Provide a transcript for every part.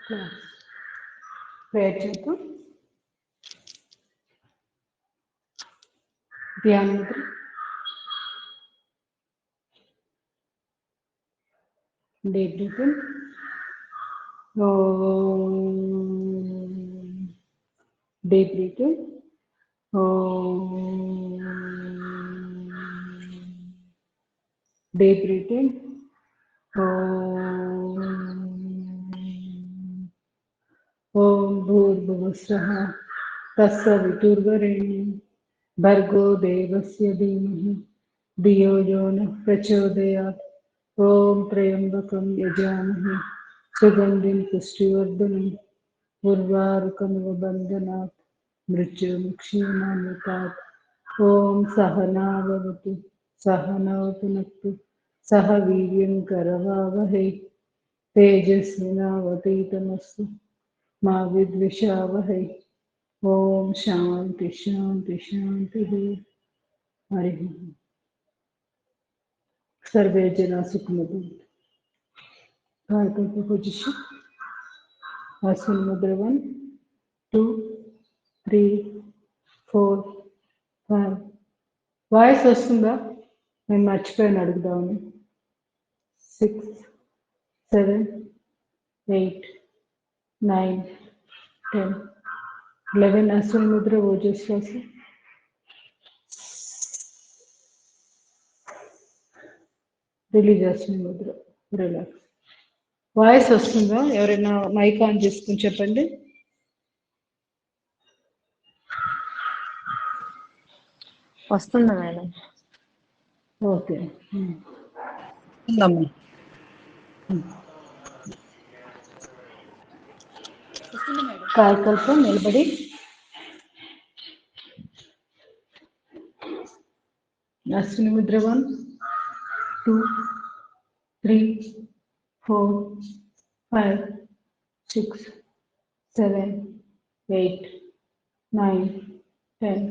Class prayer చేద్దాం. ధ్యాన ముద్ర. Deep breathing. Deep breathing. Deep breathing. ओम भूर्भुवस्सुः तत्सवितुर्वरेण्यं भर्गो देवस्य धीमहि धियो यो नः प्रचोदयात्. ओम त्र्यंबकं यजामहे सुगन्धिं पुष्टिवर्धनम् उर्वारुकमिव बन्धनात् मृत्युमुक्षीयमामृतात्. ओम सहना भवतु सहनौ भुनक्तु सह वीर्यं करवावहै तेजस्विनावतीतमस्तु मा विद्विषावहै. ओम शांति शांति शांति. हरि ओम. सर्वे जना सुखिनो भवन्तु. कायकल्प पोजिशन. आसन मुद्रा 1 2 3 4 5. వాయిస్ వస్తుందా? నేను మర్చిపోయాను అడుగుదామని. 6 7 8 9 10 11. Ashwini Mudra ఓజస్వాస. Release Ashwini Mudra. Relax. Voice వస్తుందా? ఎవరైనా మైక్ ఆన్ చేసుకుని చెప్పండి. వస్తుందా మేడం? ఓకే. కాయకల్పం నిలబడి అశ్విని ముద్ర 1 2 3 4 5 6 7 8 9 10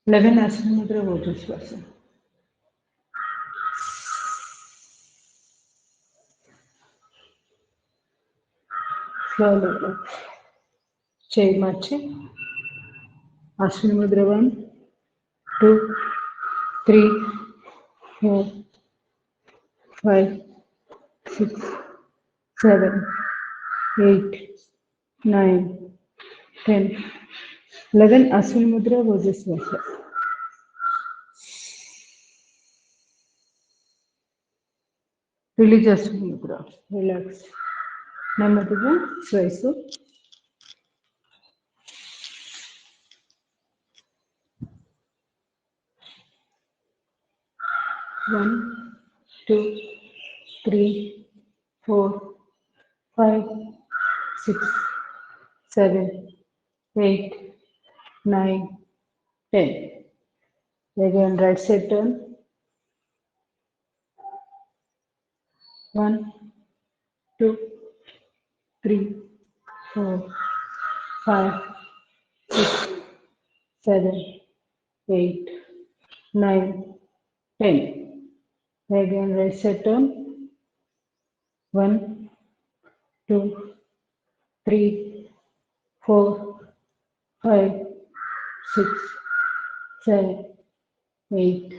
11. అశ్విని ముద్ర ఓజస్వాస. స్లోలీ చేయి మార్చి అశ్విని ముద్ర 1 2 3 4 5 6 7 8 9 10 11. అశ్విని ముద్ర ఓజస్వాస. రిలీజ్ అశ్విని ముద్ర. రిలాక్స్. నెమ్మదిగా శ్వాస. 1 2 3 4 5 6 7 8 9 10. Again right side turn. 1 2 3 4 5 6 7 8 9 10. Again right side turn. 1 2 3 4 5 6 7 8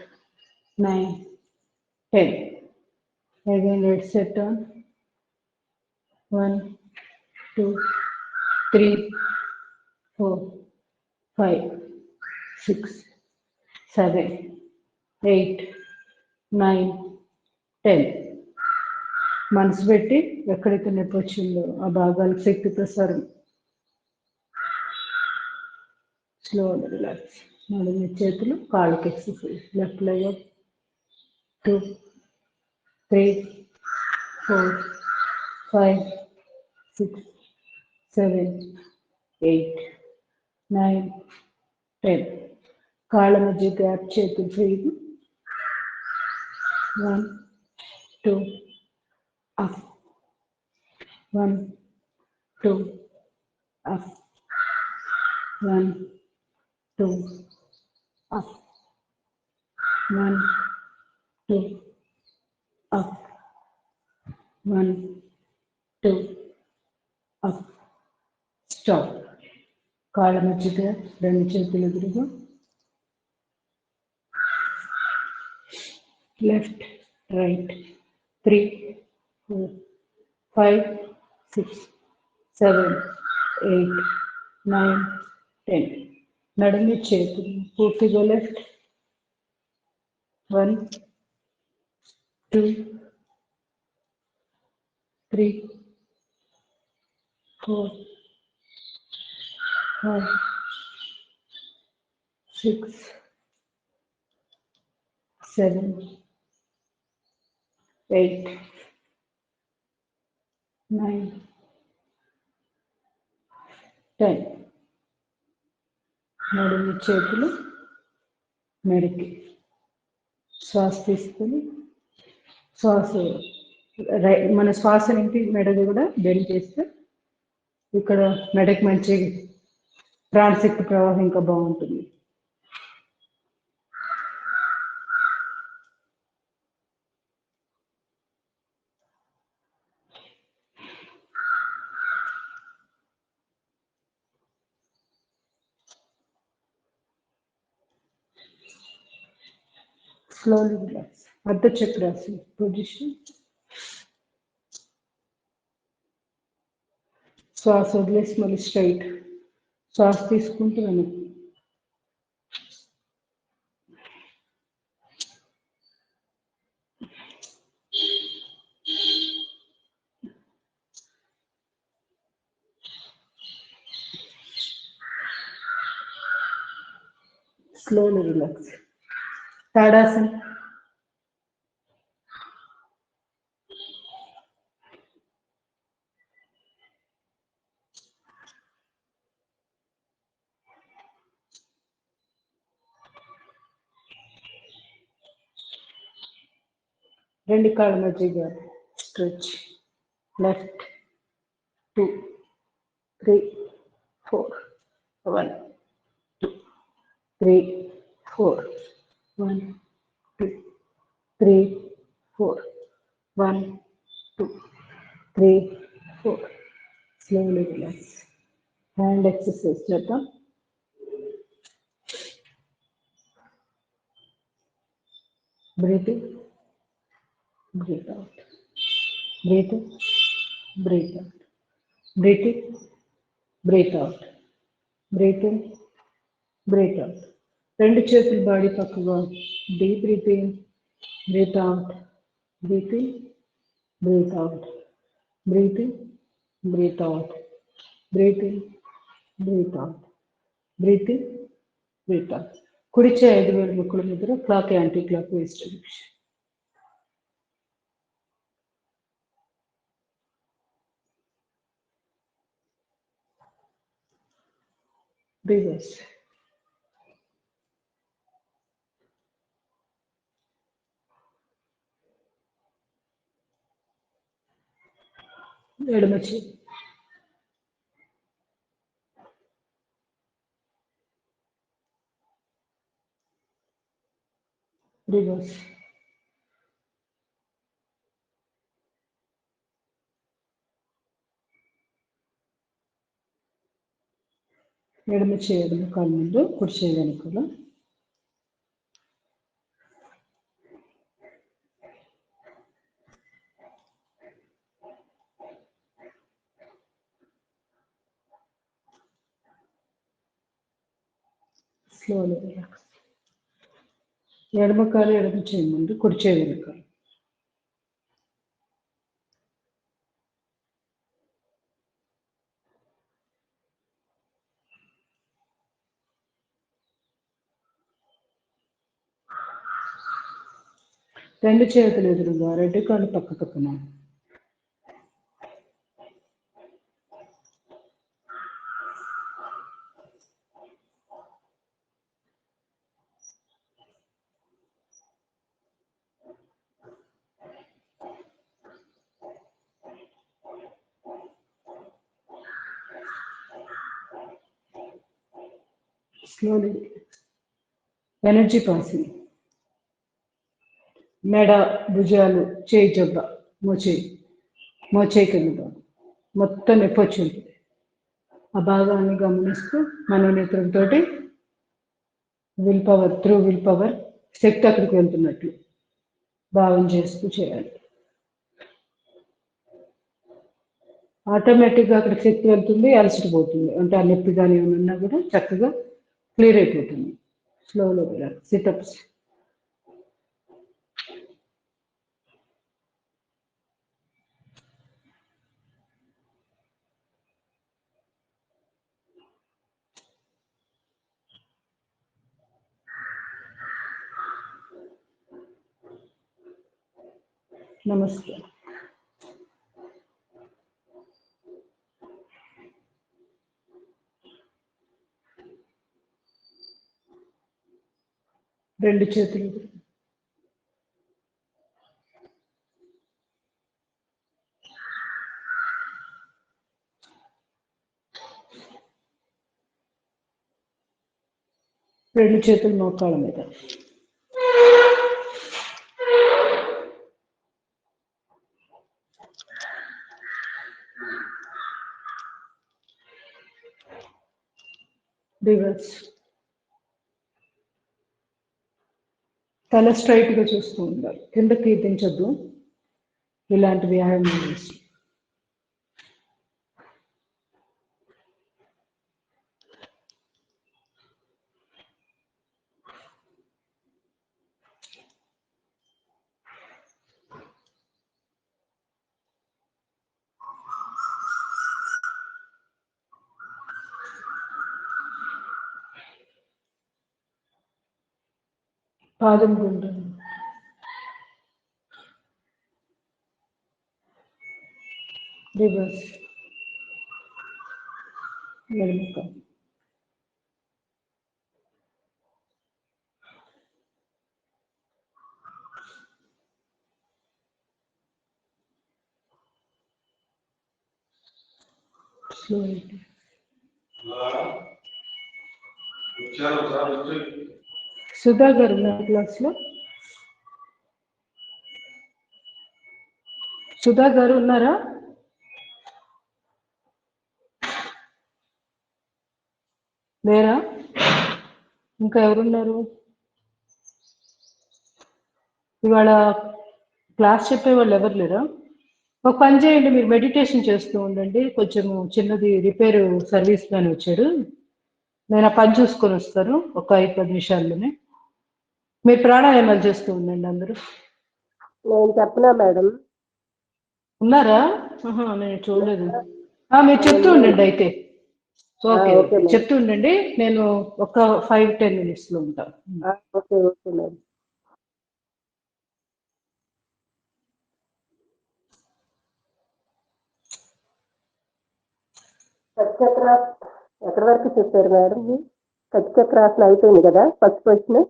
9 10. Again right side turn. 1 2 3 4 5 6 7 8 9 10. మనసు పెట్టి ఎక్కడైతే నొప్పి వచ్చిందో ఆ భాగాలకు శక్తి ప్రసారం. Slow relax. మళ్ళీ మీ చేతులు కాళ్ళకి ఎక్సర్సైజ్. Left leg 2 3 4 5 6 7 8 9 10. కాళ్ళ మధ్య గ్యాప్ చేతులు చేయదు. 1 2 up 1 2 up 1 2 up 1 2 up 1 2 up, stop. కాళ్ళ మధ్యగా రెండు చేతులు ఎదురుగా, లెఫ్ట్, రైట్, 3, 4, 5, 6, 7, 8, 9, 10. నడుము చేతులు పూర్తిగా లెఫ్ట్, 1, 2, 3, 4, 5, 6, 7, 8, 9, 10. నడుము చేతులు మెడకి. శ్వాస తీసుకొని శ్వాస మన శ్వాస ఏంటి మెడది కూడా బెండ్ చేస్తే ఇక్కడ మెడకి మంచి ప్రాణశక్తి ప్రవాహం ఇంకా బాగుంటుంది. Slowly relax. Ardha Chakrasana position. శ్వాస వదిలేసి మళ్ళీ స్ట్రైట్. శ్వాస తీసుకుంటూ వెనక్కి. Slowly relax. Tadasana. రెండు కాళ్ళ మధ్యగా stretch. Left, 2, 3, 4, 1, 2, 3, 4, 1, 2, 3, 4, 1, 2, 3, 4. Slowly relax. Hand exercise చేద్దాం. Breathe in, breathe out. Breathe in, breathe out. Breathe in, breathe out. Breathe in, breathe out. రెండు చేతులు బాడీ పక్కగా. Deep breath in, breath out. Breath in, breath out. Breath in, breath out. Breath in, breath out. Breath in, breath out. కుడి చేయి 5 వేల ముక్కుల ముద్ర. Clock anticlockwise direction. Reverse. ఎడమ చేయి. రివర్స్. ఎడమ చేయి ఎడమ కాలు ముందు, కుడి చేయి వెనుకల. Slowly relax. ఎడమ కాలు ఎడమ చేయి ముందు, కుడి చేయి వెనుకల. రెండు చేతులు ఎదురుగా, రెండు కాళ్ళు పక్క పక్కన. Slowly energy passing. మెడ, భుజాలు, చేయి జబ్బ, మోచేయి కింద భాగం. మొత్తం నొప్పి వచ్చి ఉంటుంది. ఆ భాగాన్ని గమనిస్తూ మనోనేత్రంతో విల్ పవర్ శక్తి అక్కడికి వెళ్తున్నట్లు భావం చేస్తూ చేయాలి. ఆటోమేటిక్గా అక్కడికి శక్తి వెళ్తుంది, అలసిపోతుంది. అంటే ఆ నొప్పి కానీ ఏమన్నా కూడా చక్కగా క్లియర్ అయిపోతుంది. స్లోలో వెళ్ళాలి. సిటప్స్. నమస్తే. రెండు చేతులు మోకాళ్ళ మీద. రివర్స్. తల స్ట్రైట్గా చూస్తూ ఉండాలి, కిందకి దించొద్దు. ఇలాంటి వ్యాయామం చేసి పాదం గుండ్రం. రివర్స్. వెనుక. సుధా గారు ఉన్నారు క్లాస్లో? సుధా గారు ఉన్నారా? లేరా? ఇంకా ఎవరున్నారు? ఇవాళ క్లాస్ చెప్పే వాళ్ళు ఎవరు లేరా? ఒక పని చేయండి, మీరు మెడిటేషన్ చేస్తూ ఉండండి. కొంచెం చిన్నది రిపేర్ సర్వీస్ మ్యాన్ వచ్చాడు, నేను ఆ పని చూసుకొని వస్తాను ఒక 5-10 నిమిషాల్లోనే. మీరు ప్రాణాయామాలు చేస్తూ ఉండండి అందరూ. నేను చెప్పనా మేడం? ఉన్నారా? నేను చూడలేదు. మీరు చెప్తూ ఉండండి అయితే. ఓకే, చెప్తూ ఉండండి. నేను ఒక 5-10 minutes లో ఉంటాను. Okay okay madam. కటిచక్రాసన ఎక్కడి వరకు చెప్పారు మేడం? కటిచక్రాసన అయిపోయింది కదా ఫస్ట్ క్వశ్చన్.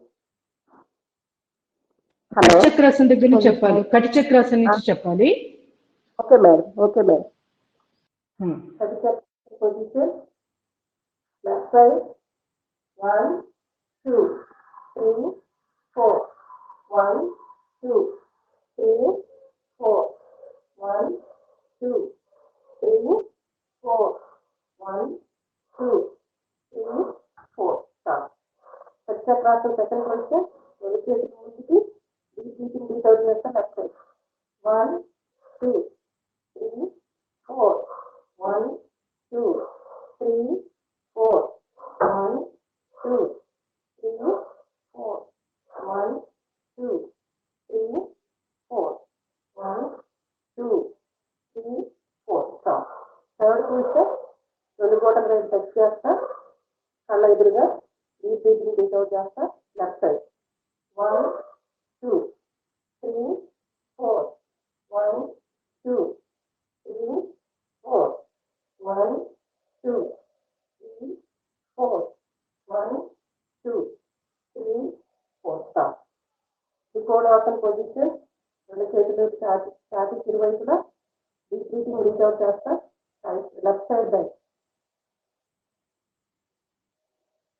కటిచక్రాసన దగ్గర నుంచి చెప్పాలి. కటిచక్రాసన నుంచి చెప్పాలి. Okay madam, okay madam. కటిచక్రాసన పొజిషన్. Left side 1 2 3 4 1 2 3 4 1 2 3 4 1 2 3 4. స్టాప్. కటిచక్రాసన సెకండ్ పొజిషన్. రెండు చేతులు ముందుకి డీప్ బ్రీతింగ్ బ్రీత్ అవుట్ చేస్తా. Left side 1 2 3 4 1 2 3 4 1 2 3 4 1 2 3 4 1 2 3 4. Stop. Third position. రెండు గోటల రేపు టచ్ చేస్తా, కళ్ళ ఎదురుగా డీప్ బ్రీతింగ్ బ్రీత్ అవుట్ చేస్తా. Left side 1 2 3 4 1 2 3 4 1 2 3 4 1 2 3 4. Stop. Trikonasana position. రెండు చేతులు ఛాతీ ఇరువైపులా డీప్ బ్రీతింగ్ బ్రీత్ అవుట్ చేస్తా. Left side back.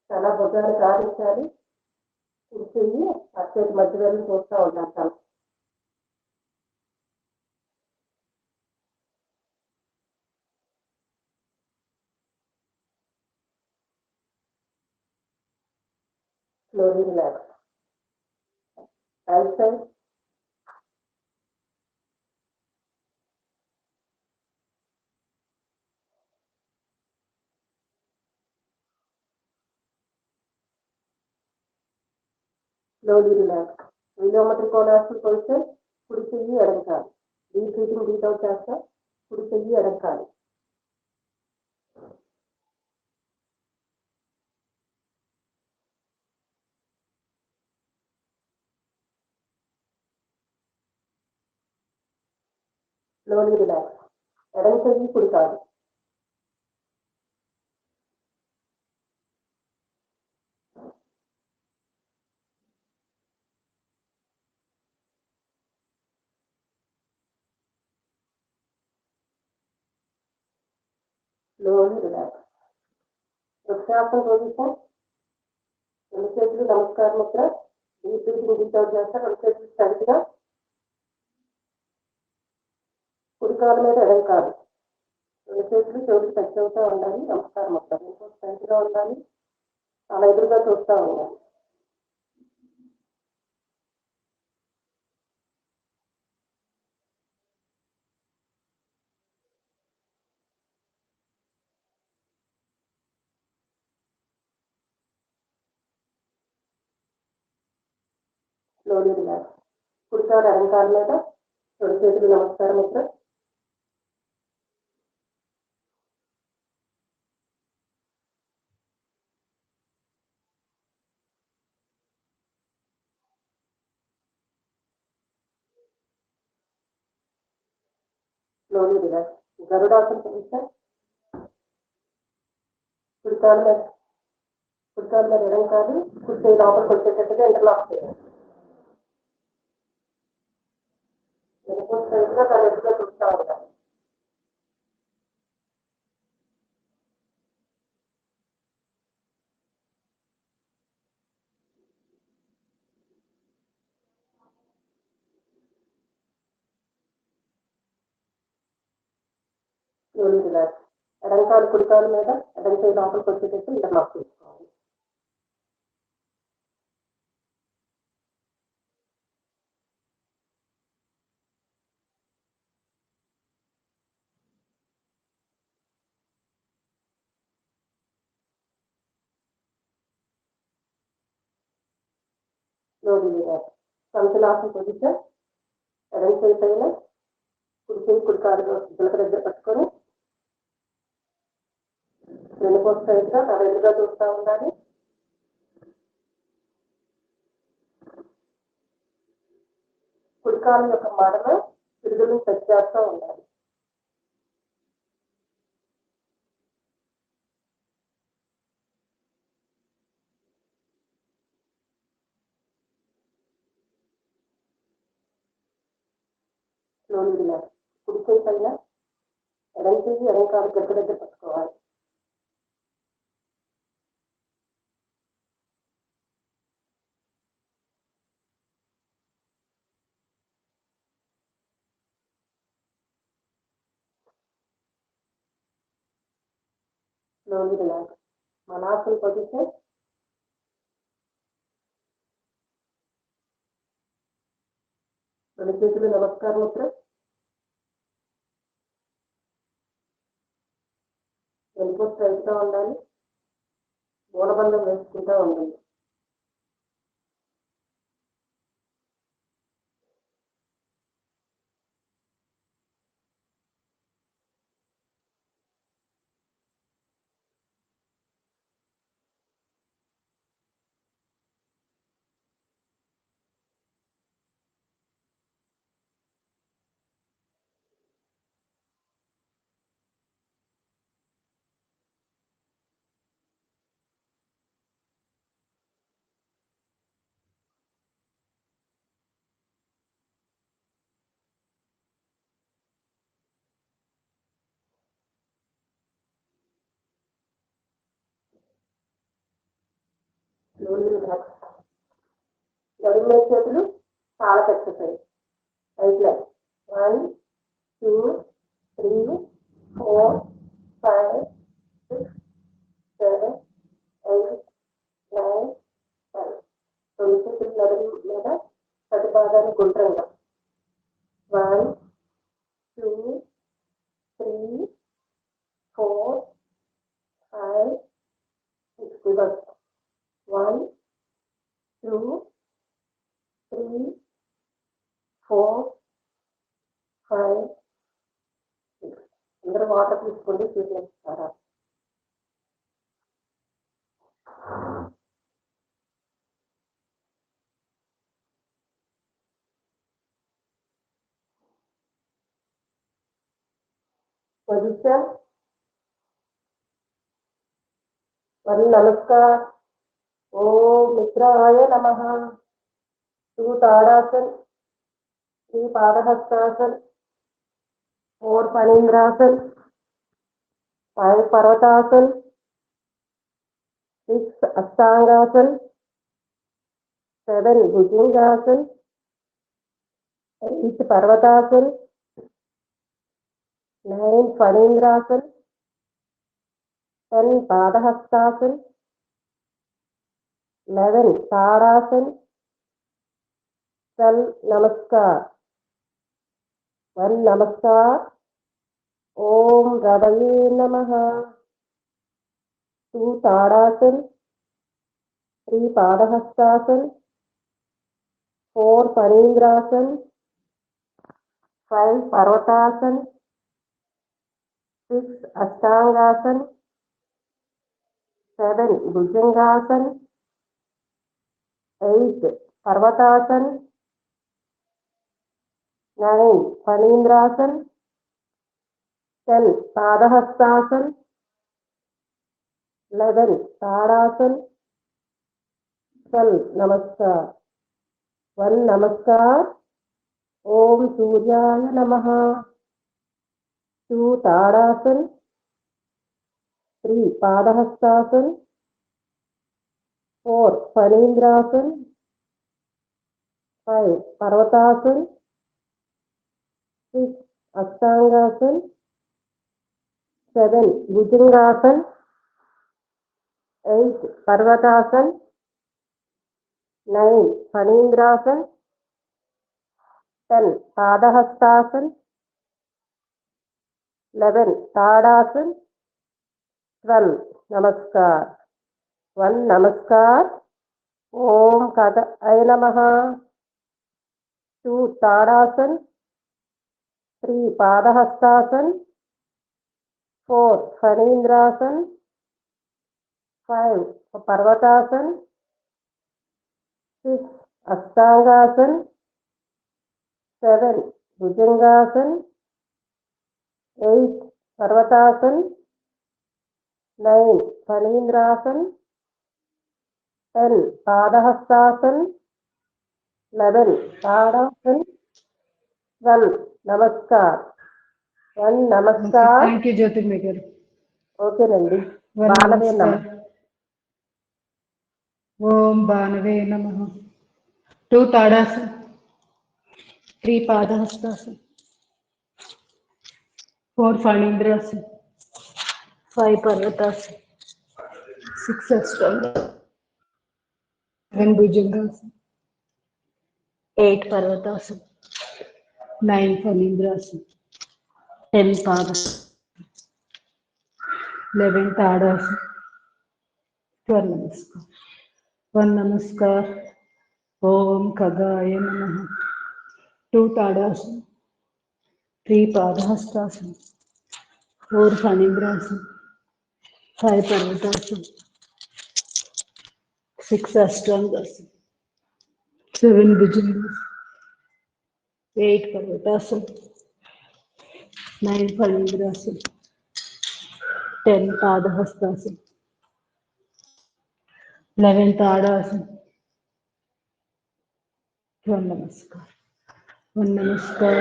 చాలా భుజాన్ని సాధించాలి. కూర్చుని అత్యంత మధ్యలో చూస్తూ ఉండాలి. చాలా Slowly relax. Right side. Slowly relax. Viloma Trikonasana position. కుడి చెయ్యి ఎడమ కాలు. డీప్ బ్రీతింగ్ బ్రీత్ అవుట్ చేస్తా. కుడి చెయ్యి ఎడమ కాలు. Slowly relax. ఎడమ చెయ్యి కుడి కాలు. Slowly relax. వృక్షాసన పొజిషన్. రెండు చేతులు నమస్కారం Mudra. Deep breathing breath out చేస్తా. రెండు చేతులు స్ట్రైట్గా. కుడి కాలు మీద ఎడమ కాలు. రెండు చేతులు చెవులు టచ్ అవుతూ ఉండాలి. నమస్కారం ముద్ర. ఇంకో స్ట్రైట్గా ఉండాలి. అలా ఎదురుగా చూస్తూ ఉండాలి. Slowly relax. కుడి కాలు ఎడమ కాలు మీద. రెండు చేతులు నమస్కారం ముద్ర. Slowly relax. గరుడాసన పొజిషన్. కుడి కాలు మీద ఎడమ కాలు. కుడి చేయి లోపలికి వచ్చేటట్టుగా ఇంటర్లాక్ చేయాలి. వెనుక స్ట్రైట్గా తన ఎదురుగా చూస్తూ ఉండాలి. Slowly relax. ఎడమ కాలు కుడి కాలు మీద ఎడమ చేయి లోపలికి వచ్చేటట్టు ఇంటర్లాక్ చేసుకోవాలి. Slowly relax. సంతులాసన పొజిషన్. ఎడమ చేయి పైన కుడి చేయి కుడి కాలు గులక దగ్గర పట్టుకొని వెనుక స్ట్రైట్గా తన ఎదురుగా చూస్తూ ఉండాలి. కుడి కాలు యొక్క మడమ పిడుగులను టచ్ చేస్తూ ఉండాలి. Slowly relax. కుడి చేయి పైన ఎడమ చేయి ఎడమ కాలు గట్టు దగ్గర పట్టుకోవాలి. Slowly relax. మనాసన పొజిషన్. రెండు చేతులు నమస్కార ముద్ర. వెనుక స్ట్రైట్గా ఉండాలి. మూలబంధం వేసుకుంటూ ఉండాలి. Slowly relax. ఎడమ చేతులు కాళ్ళకు ఎక్సర్సైజ్. Right leg. 1 2 3 4 5 6 7 8 9 10. వాటర్ తీసుకోండి సూర్య నమస్కారాలు. पोजीशन वन नमस्कार. ओम मित्राय नमः. टू ताड़ासन, थ्री पादहस्तासन, फोर फणींद्रासन, फाइव पर्वतासन, सिक्स अष्टांगासन, सेवन भुजंगासन, एट पर्वतासन, नाइन फणींद्रासन, 10 पादहस्तासन, 11 ताड़ासन, 12 नमस्कार. वन नमस्कार. ओम हृदये नमः. टू ताड़ासन, थ्री पादहस्तासन, फोर फणींद्रासन, फाइव पर्वतासन, सिक्स अष्टांगासन, सेवन भुजंगासन, एट पर्वतासन, नाइन फणींद्रासन, 10 पादहस्तासन, 11 ताड़ासन, 12 नमस्कार. वन नमस्कार. ओम सूर्याय नमः. टू ताड़ासन, थ्री पादहस्तासन, फोर फणींद्रासन, फाइव पर्वतासन, सिक्स अष्टांगासन, सेवन भुजंगासन, एट पर्वतासन, नाइन फणींद्रासन, 10 पादहस्तासन, 11 ताड़ासन, 12 नमस्कार. वन नमस्कार. ओम कदाय नमः. टू ताड़ासन, थ्री पादहस्तासन, फोर फणींद्रासन, फाइव पर्वतासन, सिक्स अष्टांगासन, सेवन भुजंगासन, एट पर्वतासन, नाइन फणींद्रासन, 10 पादहस्तासन, 11 ताड़ासन, 12 नमस्कार. वन नमस्कार. థ్యాంక్ యూ జ్యోతిర్మయ్య గారు. ఓకేనండి. వన్ బాలవే నమ. నమస్కార్. ఓం బాణవే నమః. టూ తాడాసన్, త్రీ పాదహస్తాసన్, ఫోర్ ఫణీంద్రాసన్, ఫైవ్ పర్వతాసన్, సిక్స్ అష్టాంగ, సెవెన్ భుజంగాసన్, ఎయిట్ పర్వతాసన్, నైన్ ఫణీంద్రాసన్, 10 పాదహస్తాసన్, 11 ताड़ासन, 12 नमस्कार. वन नमस्कार. ओम खगाय नमः. टू ताड़ासन, थ्री पादहस्तासन, फोर फणींद्रासन, फाइव पर्वतासन, सिक्स अष्टांगासन, सेवन भुजंगासन, एट पर्वतासन, नाइन फणींद्रासन, 10 पादहस्तासन, 11 ताड़ासन, 12 नमस्कार. वन नमस्कार.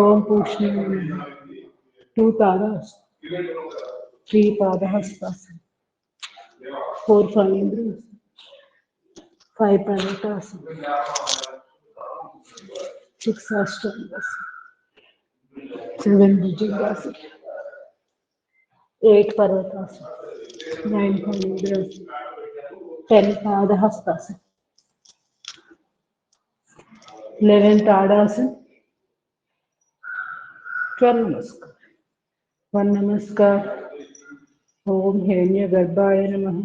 ओम पूष्णाय नमः. टू ताड़ासन, थ्री पादहस्तासन, फोर फणींद्रासन, फाइव पर्वतासन, सिक्स अष्टांगासन, सेवन भुजंगासन, एट पर्वतासन, नाइन फणींद्रासन, 10 पादहस्तासन, 11 ताड़ासन, 12 नमस्कार. वन नमस्कार. ओम हिरण्य गर्भाय नमः.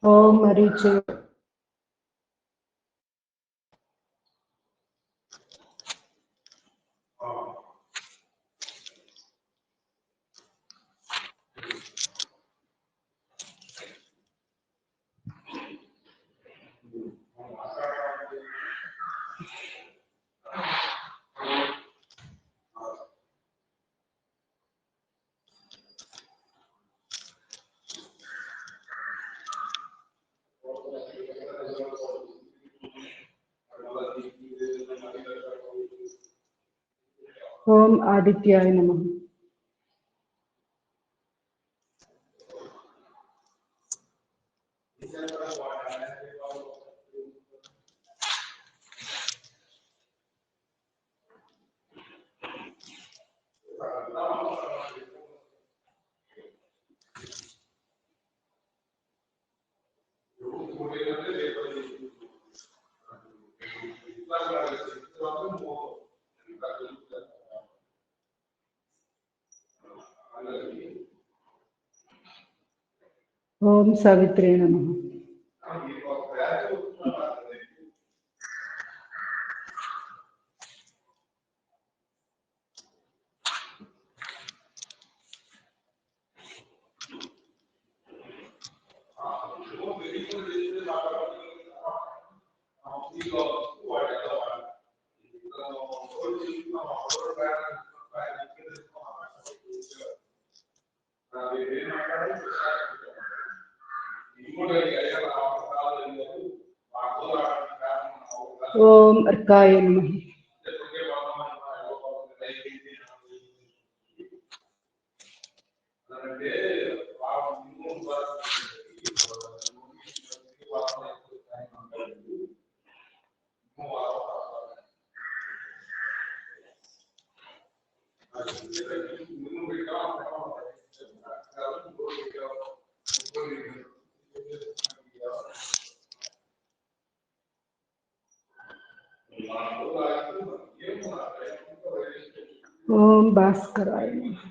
ओम मरीचे ओम आदित्याय नमः। ओम सावित्रे नमः। ओम अर्काय नमः। ओम भास्कराय नमः।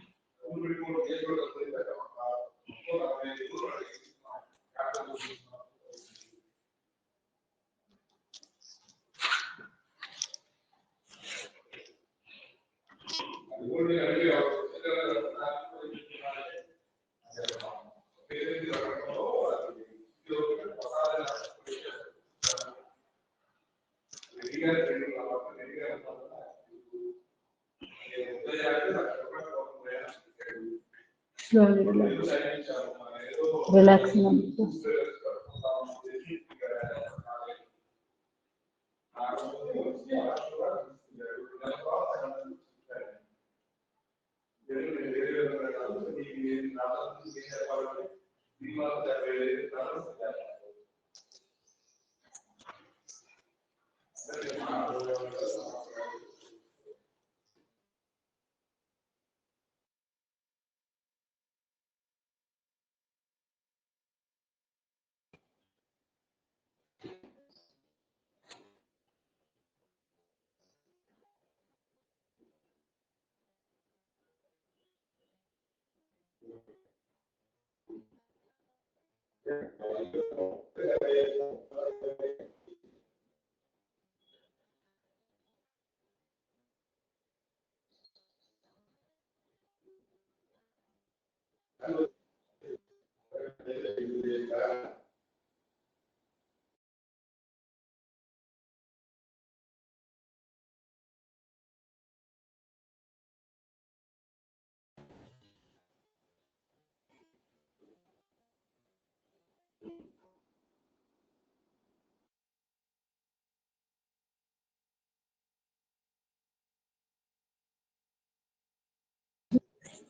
Slowly relax. Relax now.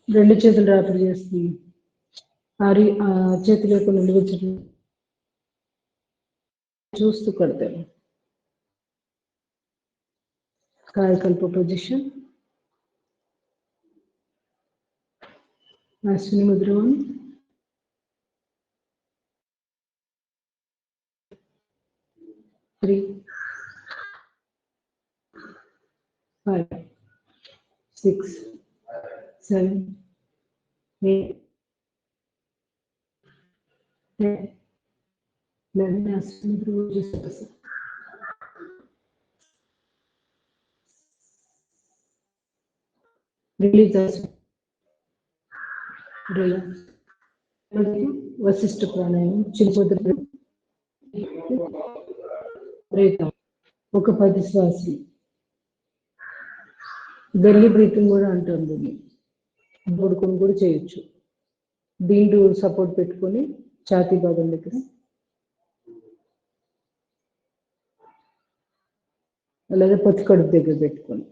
రెండు చేతులు రాత్రి చేస్తుంది చేతులు యొక్క నిలువెచ్చట్లు చూస్తూ కడతారు Kayakalp position Ashwini Mudra 3, 5, 6, 7, 8, 10, 11 as release us. Relax. Vashishtha ప్రాణాయామం చిరుపతి బ్రేక్ ఒక 10 శ్వాసలు. బెల్లి బ్రీతింగ్ కూడా అంటుంది, పడుకొని కూడా చేయొచ్చు. దీంట్లో సపోర్ట్ పెట్టుకొని ఛాతీ భాగం దగ్గర అలాగే పొత్తి కడుపు దగ్గర పెట్టుకొని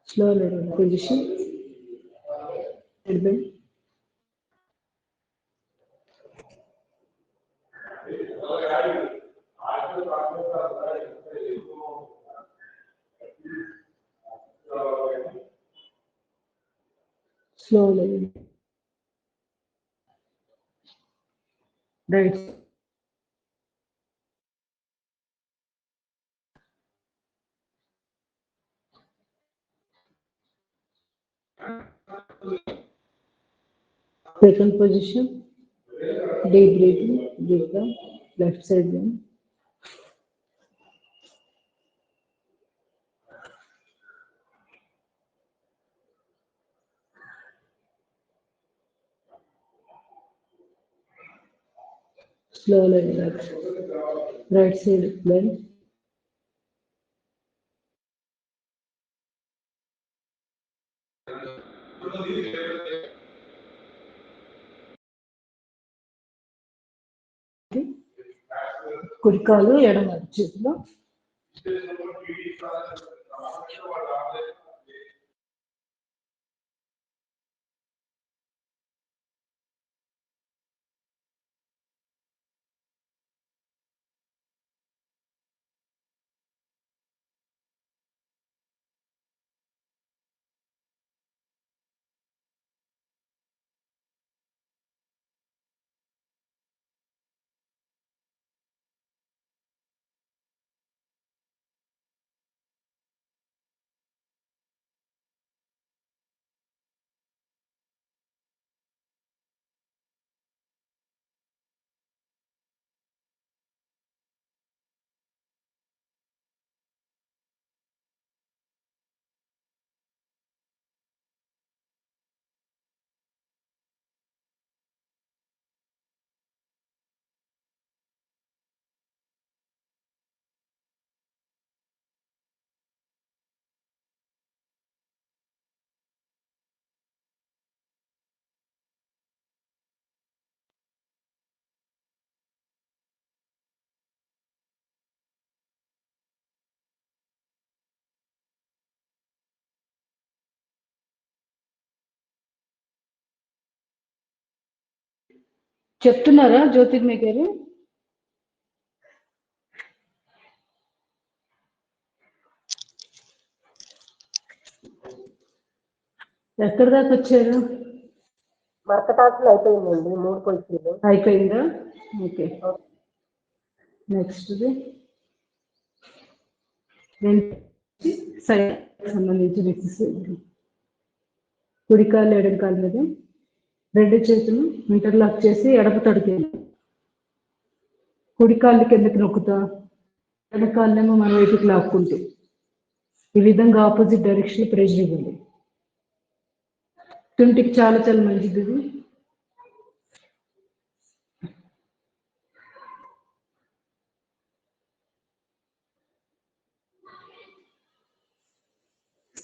slowly position. Head bend. Slowly. Right. Second position. Deep breathing. Deep down. Left side down. Slowly relax. Right side bend. కుడి కాలు ఎడమ చేతిలో చెప్తున్నారా జ్యోతిర్మయ్య గారు? ఎక్కడి దాకా వచ్చారు? మరకటాసులు అయిపోయిందండి, 3 పొజిషన్లు అయిపోయిందా? ఓకే. నెక్స్ట్ సైడ్ సంబంధించిన ఎక్సర్సైజ్. కుడి కాలు ఎడమ కాలు మీద 2 చేతులు ఇంటర్లాక్ చేసి ఎడమ తడికి కుడి కాళ్ళు కిందకి నొక్కుతా, ఎడమ కాళ్ళేమో మన వైపుకి లాక్కుంటూ ఈ విధంగా ఆపోజిట్ డైరెక్షన్ ప్రెషర్ ఇవ్వండి. తుంటికి చాలా చాలా మంచిది ఇది.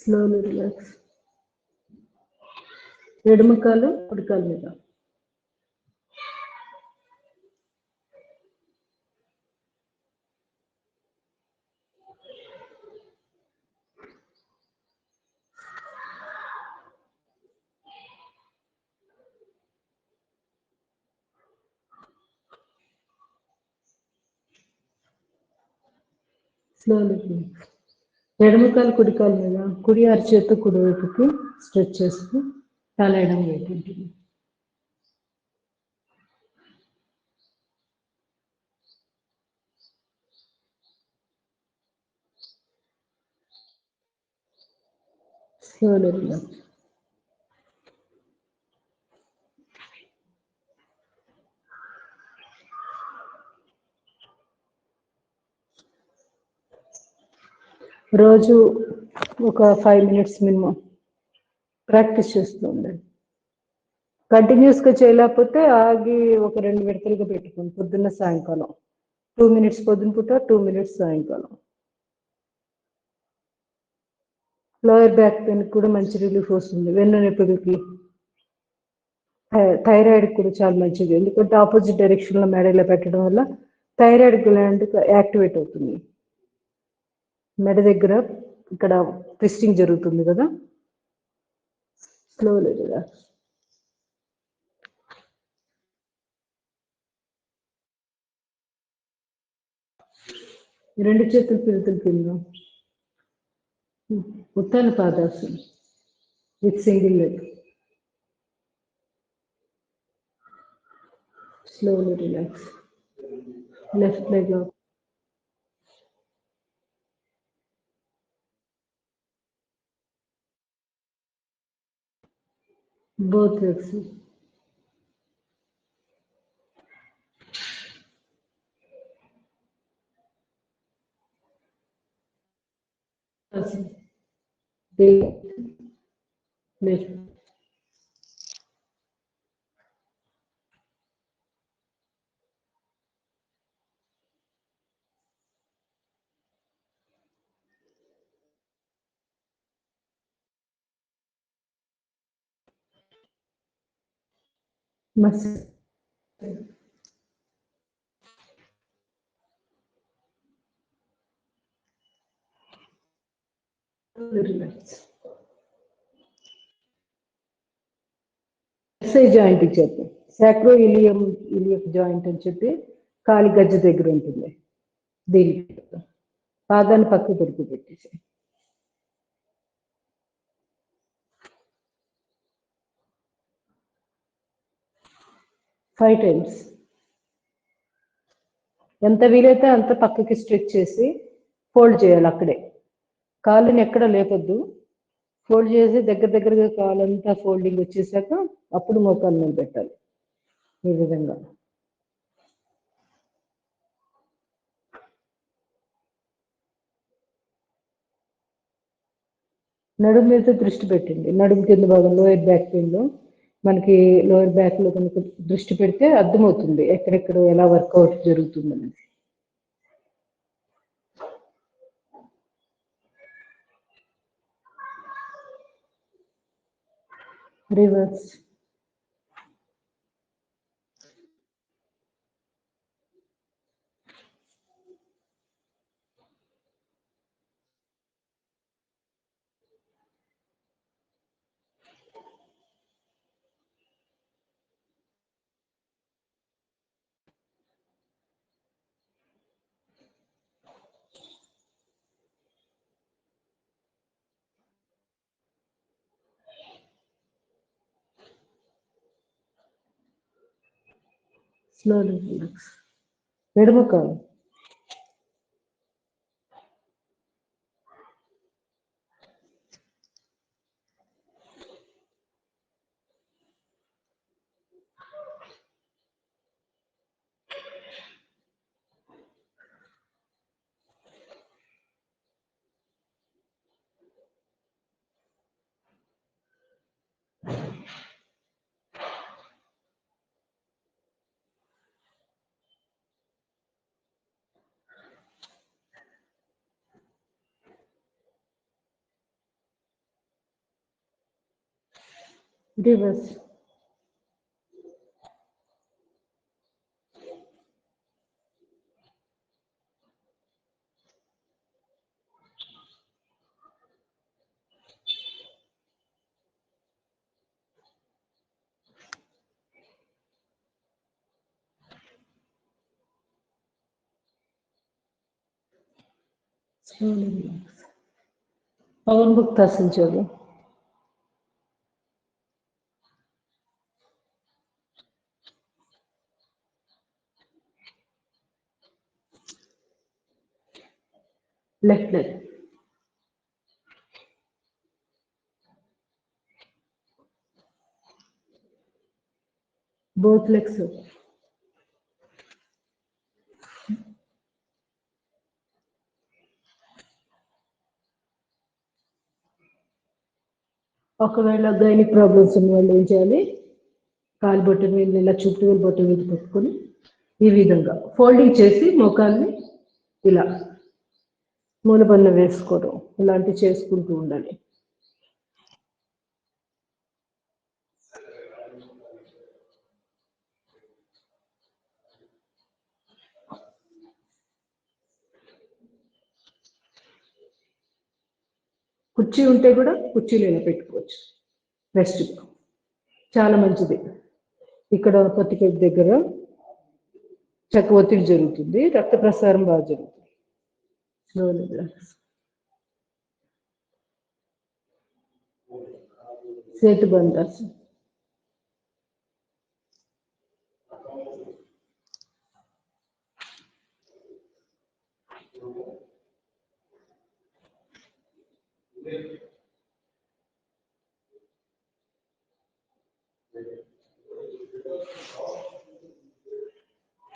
Slowly relax. ఎడమ కాలు కుడి కాలు మీద. Slowly relax. ఎడమ కాలు కుడి కాలు మీద, కుడి అరచేత్తో కుడి వైపుకి స్ట్రెచ్ చేస్తూ తల ఎడమ వైపు ఉంటుంది. Slowly relax. రోజు ఒక 5 minutes మినిమం ప్రాక్టీస్ చేస్తూ ఉండండి. కంటిన్యూస్గా చేయలేకపోతే ఆగి ఒక 2 విడతలుగా పెట్టుకోండి. పొద్దున్న సాయంకాలం 2 minutes పొద్దున పూట, 2 minutes సాయంకాలం. లోయర్ బ్యాక్ పెయిన్ కూడా మంచి రిలీఫ్ వస్తుంది. వెన్ను నొప్పులకి, థైరాయిడ్ కూడా చాలా మంచిది. ఎందుకంటే ఆపోజిట్ డైరెక్షన్లో మెడలో పెట్టడం వల్ల థైరాయిడ్ గ్లాండ్ యాక్టివేట్ అవుతుంది. మెడ దగ్గర ఇక్కడ ట్విస్టింగ్ జరుగుతుంది కదా. Slowly relax. రెండు చేతులు పిలుతులు కింద ఉత్తాన పాదాసనం with single leg. Slowly relax. Left leg up. both legs. Left. Muscle. Relax. SI joint చెప్పి సాక్రో ఇలియక్ జాయింట్ అని చెప్పి కాలి గజ్జ దగ్గర ఉంటుంది. దీనికి పాదాన్ని పక్క పెడుతూ పెట్టేసి 5 times. ఎంత వీలైతే అంత పక్కకి స్ట్రెచ్ చేసి ఫోల్డ్ చేయాలి. అక్కడే కాళ్ళని ఎక్కడ లేపొద్దు. ఫోల్డ్ చేసి దగ్గరగా కాలంతా ఫోల్డింగ్ వచ్చేసాక అప్పుడు మోకాలు మీద పెట్టాలి. ఈ విధంగా నడుము మీద దృష్టి పెట్టండి. నడుము కింద భాగం లోయర్ బ్యాక్ పెయిన్లో మనకి లోయర్ బ్యాక్లో కనుక దృష్టి పెడితే అర్థమవుతుంది ఎక్కడెక్కడ ఎలా వర్కౌట్ జరుగుతుందని. రివర్స్. Slowly relax. ఎడమ కాలు Reverse. Slowly relax. Pawan Bhuktasana chalo. Left leg. Both legs up. ఒకవేళ గైనిక్ ప్రాబ్లమ్స్ ఉన్న వాళ్ళు ఏం చేయాలి, కాలు బొట్టు మీద ఇలా చుట్టూ బొట్టు మీద పెట్టుకొని ఈ విధంగా ఫోల్డింగ్ చేసి మోకాల్ని ఇలా మూలబన్న వేసుకోవడం ఇలాంటివి చేసుకుంటూ ఉండాలి. కుర్చీ ఉంటే కూడా కుర్చీలో ఇలా పెట్టుకోవచ్చు. రెస్ట్ చాలా మంచిది. ఇక్కడ పత్తికేట్ దగ్గర చక్క ఒత్తిడి జరుగుతుంది, రక్త ప్రసారం బాగా జరుగుతుంది. Slowly relax. సేతు బంధాస్.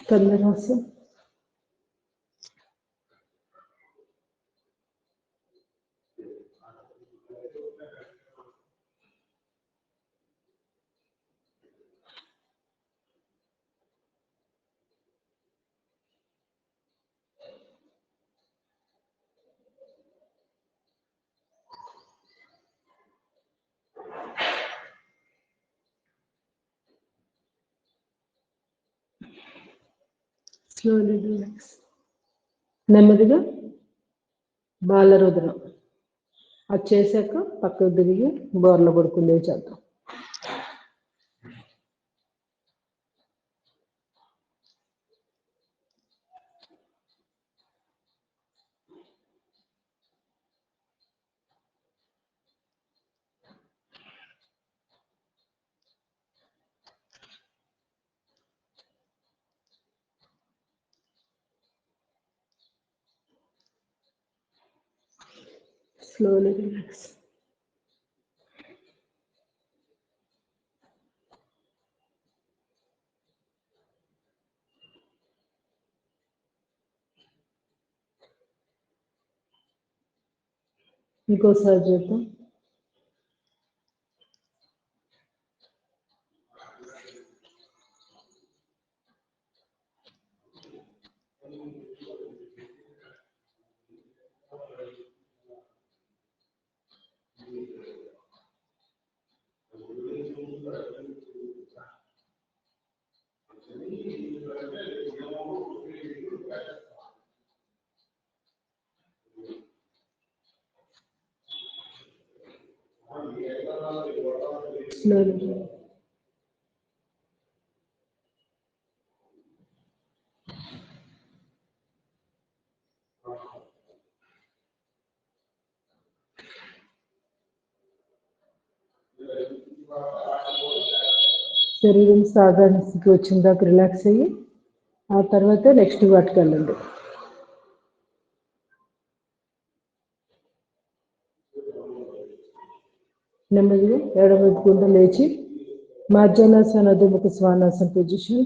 కందరాసం. Slowly relax. నెమ్మదిగా బాలరుద్రం అది చేశాక పక్కకు తిరిగి బోర్ల పడుకుందే చేద్దాం. Slowly relax. ఇంకోసారి చేద్దాం. Slowly. శరీరం సాధారణ స్థితికి వచ్చిన దాకా రిలాక్స్ అయ్యి ఆ తర్వాత నెక్స్ట్ వాటికి వెళ్ళండి. నెమ్మదిగా ఎడమవైపుకుండా లేచి మార్జానాసన అధోముఖ శ్వానాసన పొజిషన్.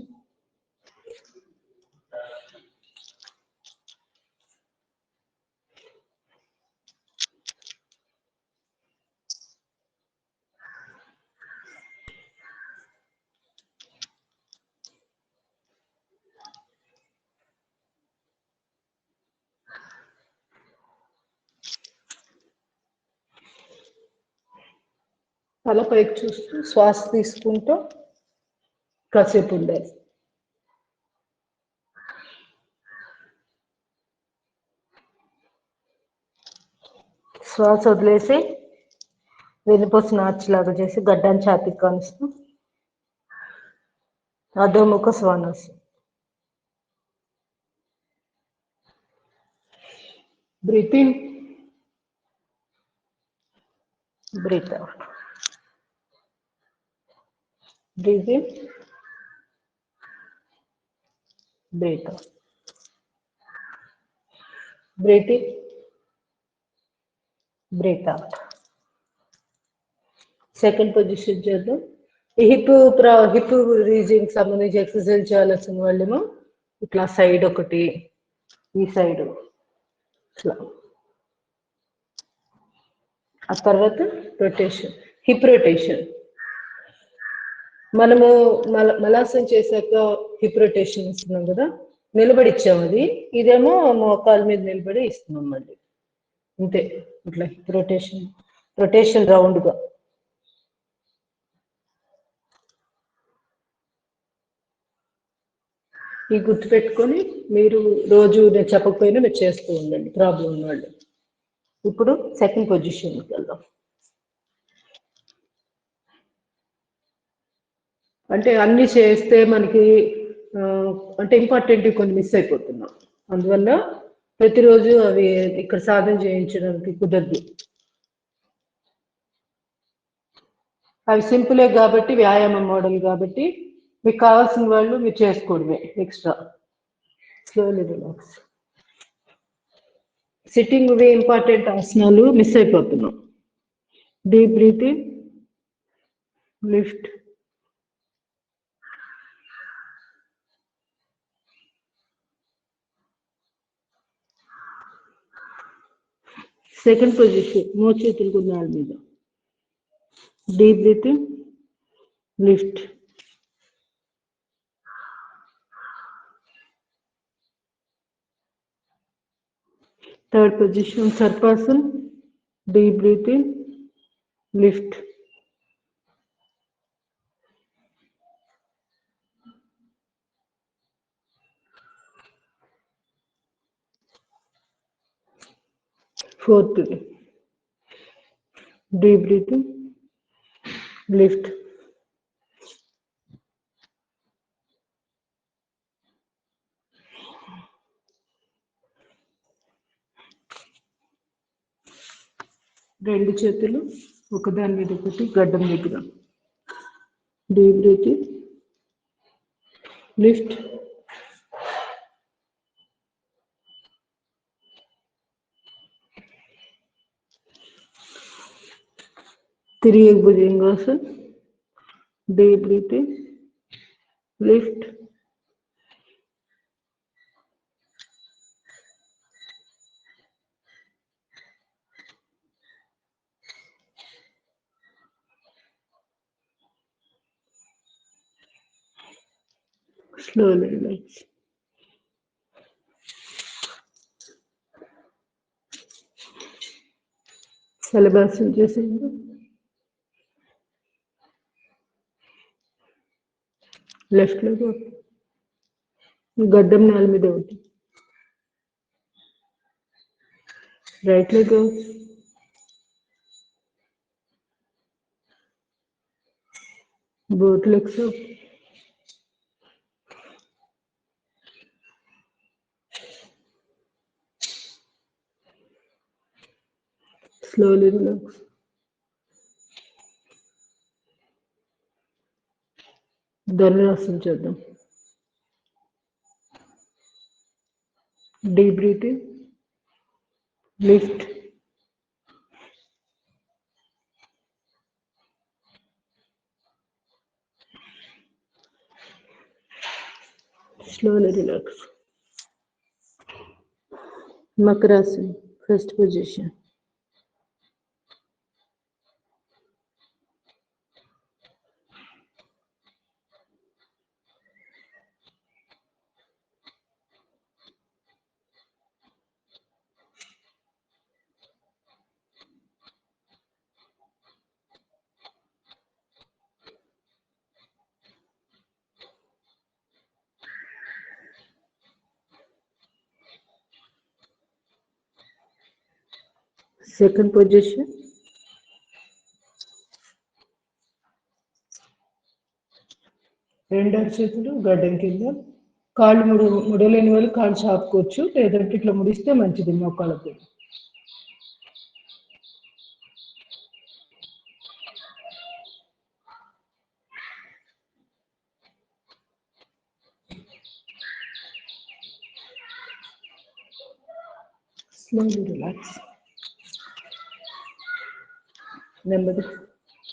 తల పైకి చూస్తూ శ్వాస తీసుకుంటూ కాసేపు ఉండాలి. శ్వాస వదిలేసి వెన్నుపూస నార్చిలాగా చేసి గడ్డాన్ని ఛాతీకి కానిస్తూ అధోముఖ శ్వానాసనం. Breathe in, breathe out. Breathe in, breathe out. Breathe in, breathe out. Second position చేద్దాం. ఈ హిప్ రీజియన్ సంబంధించి ఎక్సర్సైజ్ చేయాల్సిన వాళ్ళేమో ఇట్లా సైడ్ ఒకటి, ఈ సైడ్ ఇట్లా, ఆ తర్వాత రొటేషన్, హిప్ రొటేషన్. మనము మలాసనం చేశాక హిప్ రొటేషన్ ఇస్తున్నాం కదా, నిలబడి ఇచ్చాము అది. ఇదేమో మోకాలు మీద నిలబడి ఇస్తున్నాం మళ్ళీ, అంతే. ఇట్లా హిప్ రొటేషన్, రొటేషన్ రౌండ్గా. ఈ గుర్తుపెట్టుకొని మీరు రోజు నేను చెప్పకపోయినా మీరు చేస్తూ ఉండండి ప్రాబ్లం ఉన్నవాళ్ళు. ఇప్పుడు సెకండ్ పొజిషన్కి వెళ్దాం. అంటే అన్ని చేస్తే మనకి అంటే ఇంపార్టెంట్ కొన్ని మిస్ అయిపోతున్నాం. అందువల్ల ప్రతిరోజు అవి ఇక్కడ సాధన చేయించడానికి కుదరదు. అవి సింపులే కాబట్టి, వ్యాయామం మోడల్ కాబట్టి మీకు కావాల్సిన వాళ్ళు మీరు చేసుకోవడమే ఎక్స్ట్రా. Slowly relax. సిట్టింగ్ ఇవి ఇంపార్టెంట్ ఆసనాలు మిస్ అయిపోతున్నాం. Deep breathing, lift, second position మోచేతులు గున్నాల మీద. Deep breathing, lift, third position సర్పాసన్. Deep breathing, lift, fourth, deep breathing, lift, రెండు చేతులు ఒకదాని మీద ఒకటి గడ్డం దగ్గర. డీప్ బ్రీతింగ్, లిఫ్ట్, తిరిగే bhujangasan. Deep breathing, lift, slowly relax. శలభాసనం చేసేయండి. లెఫ్ట్ లెగ్ గడ్డం నేల మీద ఒకటి, right leg, both legs up. Slowly relax. ధనురాసనం చేద్దాం. Deep breathing, lift, slowly relax. Makarasana, first position. Second position. రెండు చేతులు గడ్డం కింద, కాళ్ళు ముడలేని వాళ్ళు కాళ్ళు చాపుకోవచ్చు, లేదంటే ఇట్లా ముడిస్తే మంచిది మోకాళ్ళకి. Slowly relax. నెమ్మది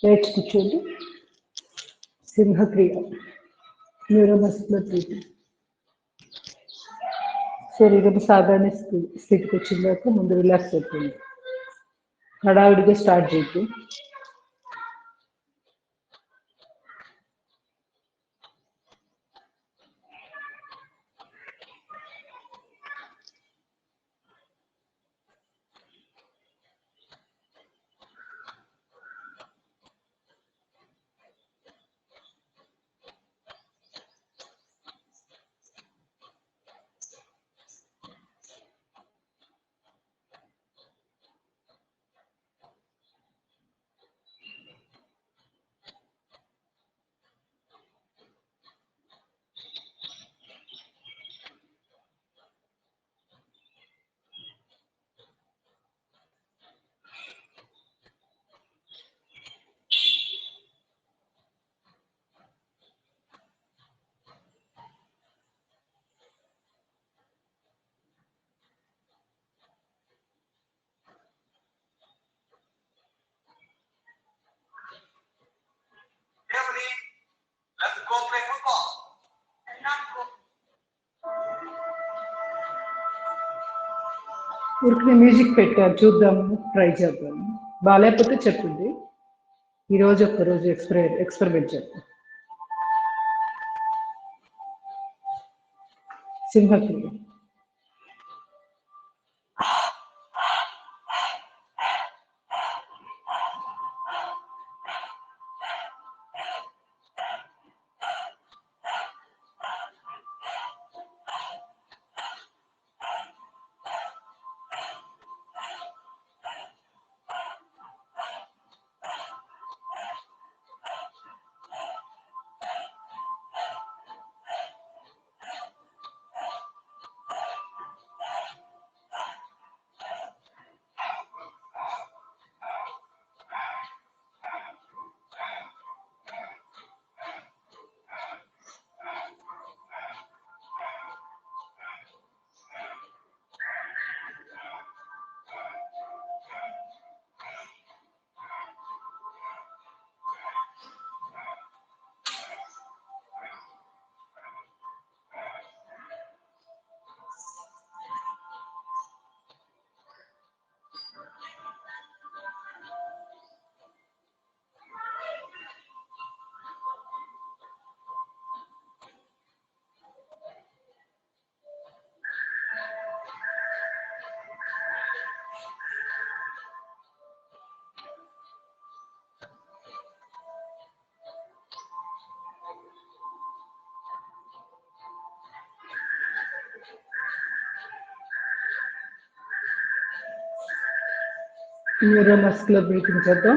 లేచి కూర్చోండి. సింహక్రియ, న్యూరోమస్కులర్ బ్రీతింగ్. శరీరం సాధారణ స్థితికి వచ్చిందాక ముందు రిలాక్స్ అవుతుంది. హడావిడిగా స్టార్ట్ చేయొద్దు. ఊరికి మ్యూజిక్ పెట్టాను, చూద్దాము, ట్రై చేద్దాము. బాగాలేకపోతే చెప్పింది. ఈరోజు ఒక్కరోజు ఎక్స్పెరిమెంట్ చేద్దాం. సింహక్రియ. న్యూరోమస్కులర్ బ్రీతింగ్ చేద్దాం.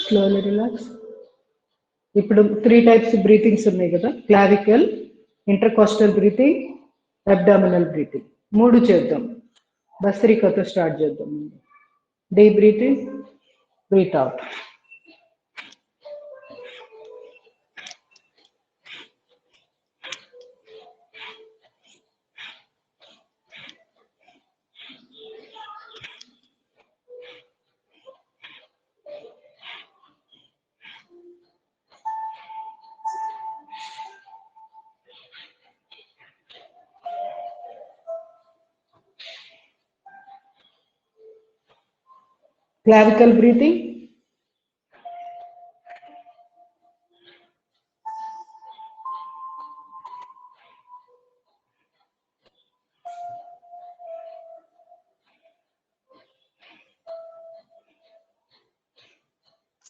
Slowly relax. ఇప్పుడు 3 టైప్స్ బ్రీతింగ్స్ ఉన్నాయి కదా, clavicle, intercostal breathing, abdominal breathing. 3 చేద్దాం. భస్త్రికతో స్టార్ట్ చేద్దాం. Deep breathing, breath out. Clavicle breathing.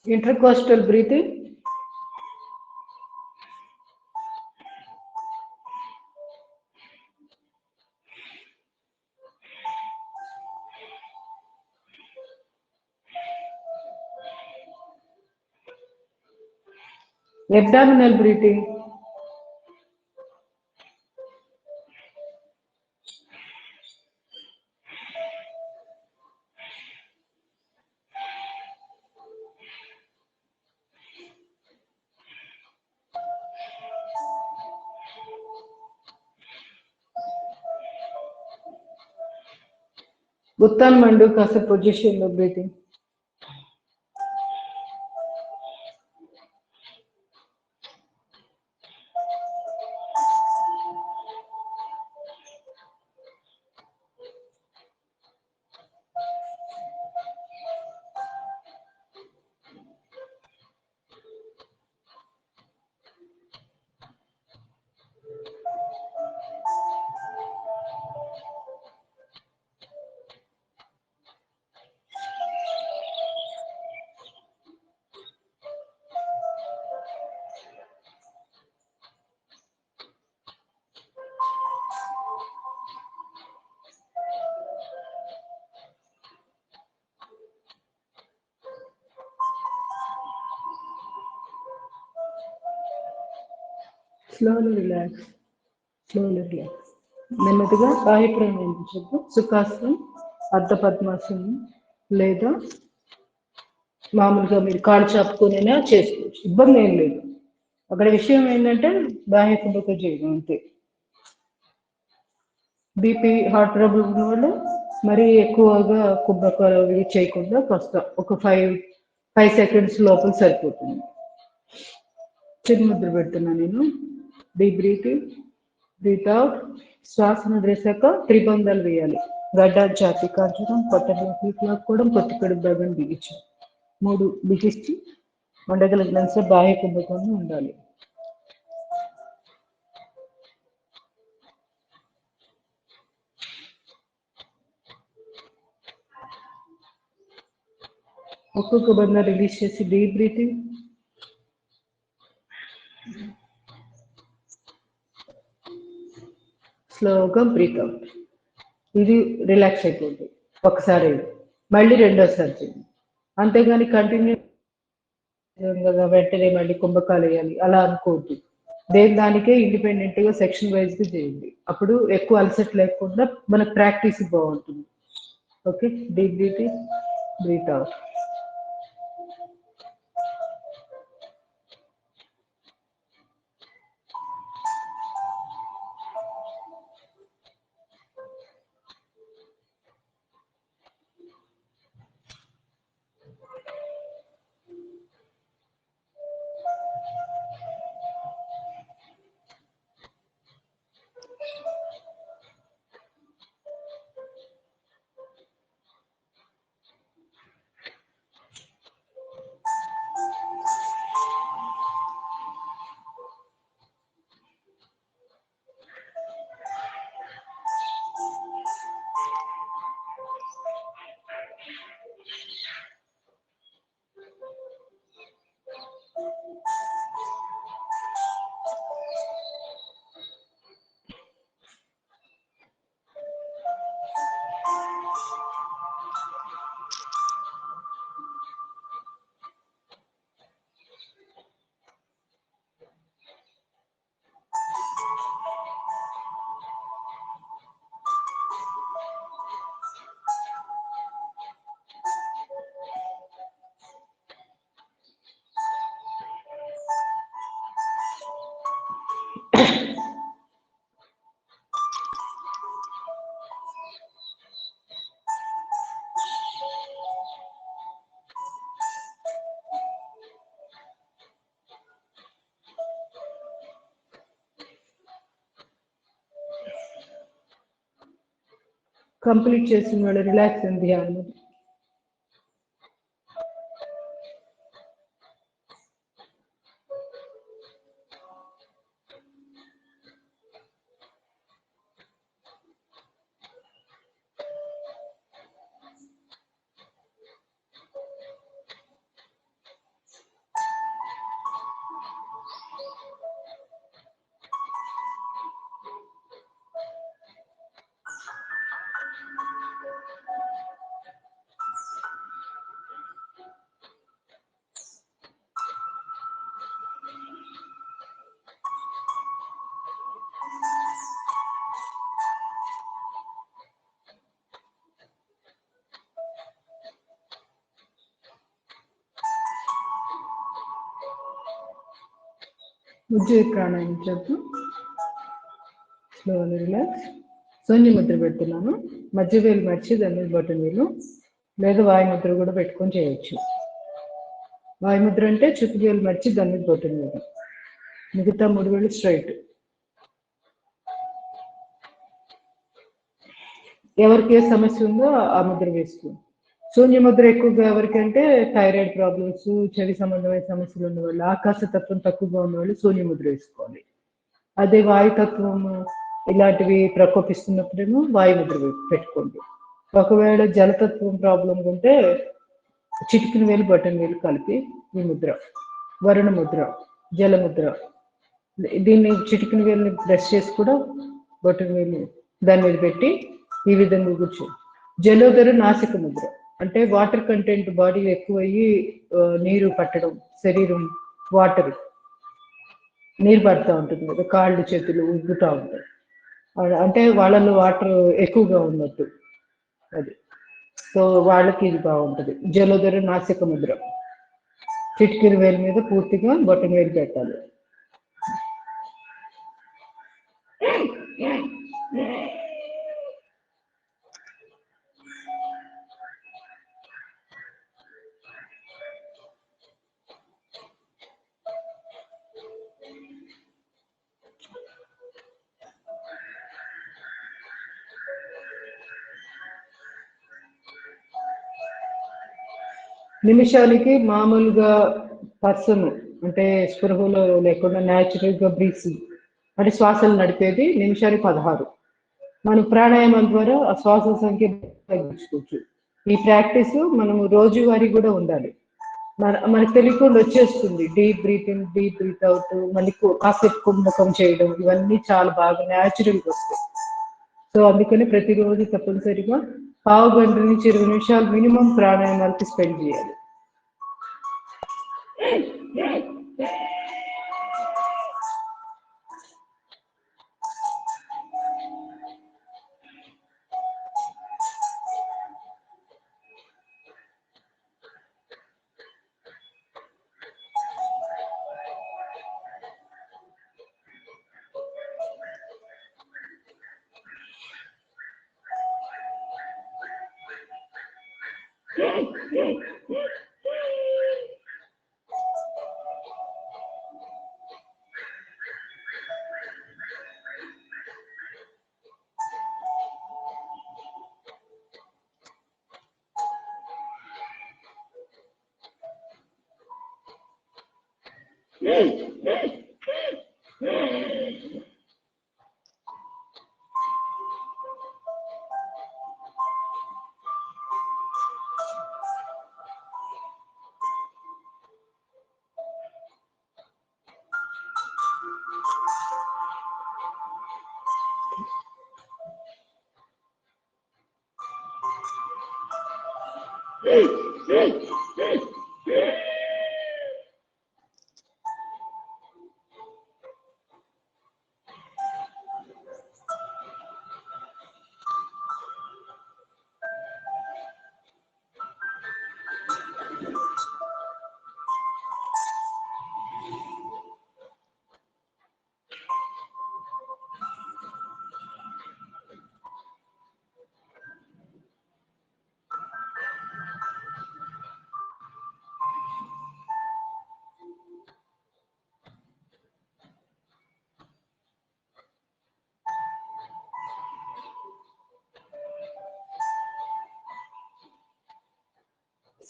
Intercostal breathing. Abdominal breathing. Uttan Mandukasa position of breathing. Slowly relax. Slowly relax. నెమ్మదిగా బాహ్య ప్రాణాయామం, సుఖాసనం, అర్ధ పద్మాసనం, లేదా మామూలుగా మీరు కాళ్ళు చాపుకొనైనా చేసుకోవచ్చు, ఇబ్బంది ఏం లేదు. అక్కడ విషయం ఏంటంటే బాహ్య కుంభక చేయడం అంతే. బీపీ, హార్ట్ ట్రబుల్ ఉన్న వాళ్ళు మరీ ఎక్కువగా కుంభకాలు చేయకుండా కాస్త ఒక 5 సెకండ్స్ లోపల సరిపోతుంది. చిరుముద్ర పెడుతున్నా నేను. Deep breathing, breath out. శ్వాసను వదిలేసాక త్రిబంధాలు వేయాలి. గడ్డ ఛాతి కాల్చడం, పొట్టలోకి లాక్కోవడం, పొత్తికడు భాగం బిగించడం. 3 బిగించి ఉండగలిగినంత బాహ్య కుంభకంగా ఉండాలి. ఒక్కొక్క బంధం రిలీజ్ చేసి డీప్ బ్రీతింగ్. స్లోగా బ్రీత్ అవుట్. ఇది రిలాక్స్ అయిపోతుంది ఒకసారి, మళ్ళీ రెండోసారి చేయండి. అంతేగాని కంటిన్యూ వెంటనే మళ్ళీ కుంభకాలు వేయాలి అలా అనుకోవద్దు. దానికే ఇండిపెండెంట్ గా సెక్షన్ వైజ్ గా చేయండి. అప్పుడు ఎక్కువ అలసట లేకుండా మన ప్రాక్టీస్ బాగుంటుంది. Okay, deep breathing, breath out. Complete చేసిన వాళ్ళు రిలాక్స్ అండ్ ధ్యానం. ఉజ్జయి ప్రాణాయామం చేద్దాం. Slowly relax. శూన్య ముద్ర పెడుతున్నాను. మధ్య వేలు మర్చి దాని మీద బొటన వేలు లేదా వాయుముద్ర కూడా పెట్టుకొని చేయొచ్చు. వాయుముద్ర అంటే చుట్టు వేలు మర్చి దాని మీద బొటన వేలు, మిగతా 3 వేలు స్ట్రైట్. ఎవరికి ఏ సమస్య ఉందో ఆ ముద్ర వేసుకో. శూన్య ముద్ర ఎక్కువగా ఎవరికంటే థైరాయిడ్ ప్రాబ్లమ్స్, చెవి సంబంధమైన సమస్యలు ఉన్న వాళ్ళు, ఆకాశతత్వం తక్కువగా ఉన్న వాళ్ళు శూన్య ముద్ర వేసుకోవాలి. అదే వాయుతత్వం ఇలాంటివి ప్రకోపిస్తున్నప్పుడేమో వాయుముద్ర పెట్టుకోండి. ఒకవేళ జలతత్వం ప్రాబ్లం ఉంటే చిటికిన వేలు బటన్ వేలు కలిపి ఈ ముద్ర వరుణ ముద్ర, జలముద్ర. దీన్ని చిటికిన వేలుని ప్రెస్ చేసి కూడా బటన్ వేలు దాని మీద పెట్టి ఈ విధంగా కూర్చో. జలోదర నాసిక ముద్ర అంటే వాటర్ కంటెంట్ బాడీ ఎక్కువయ్యి నీరు పట్టడం, శరీరం వాటర్ నీరు పడుతూ ఉంటుంది కదా, కాళ్ళు చేతులు ఉబ్బుతూ ఉంటాయి, అంటే వాళ్ళలో వాటర్ ఎక్కువగా ఉన్నట్టు అది. సో వాళ్ళకి ఇది బాగుంటుంది. జలోదర నాసిక ముద్ర చిటికిన వేలు మీద పూర్తిగా బొటన వేలు పెట్టాలి. నిమిషానికి మామూలుగా పర్సన్ అంటే స్పృహలో లేకుండా న్యాచురల్గా బ్రీసింగ్ అంటే శ్వాసలు నడిపేది నిమిషానికి 16. మనం ప్రాణాయామం ద్వారా ఆ శ్వాస సంఖ్య తగ్గించుకోవచ్చు. ఈ ప్రాక్టీస్ మనము రోజువారీ కూడా ఉండాలి. మనకు తెలియకుండా వచ్చేస్తుంది. Deep breath in, deep breath out, మళ్ళీ కాసేపు కుంభకం చేయడం, ఇవన్నీ చాలా బాగా న్యాచురల్గా వస్తాయి. సో అందుకని ప్రతిరోజు తప్పనిసరిగా 1/2 గంట నుంచి 20 నిమిషాలు మినిమం ప్రాణాయామాలకి స్పెండ్ చేయాలి.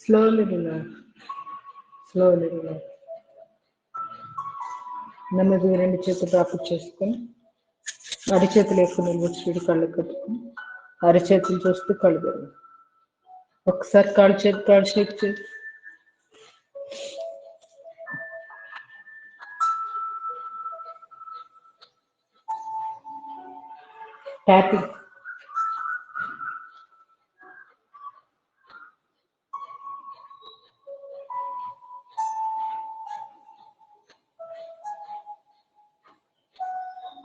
Slowly relax. Slowly relax. నెమ్మదిగా రెండు చేతులు రాపు చేసుకొని అరిచేతులు ఎక్కువ నిలబడి కళ్ళు కట్టుకుని అరిచేతులు చూస్తూ కళ్ళు తెరవండి. ఒకసారి కాళ్ళు షేక్ చేసి ట్యాపింగ్.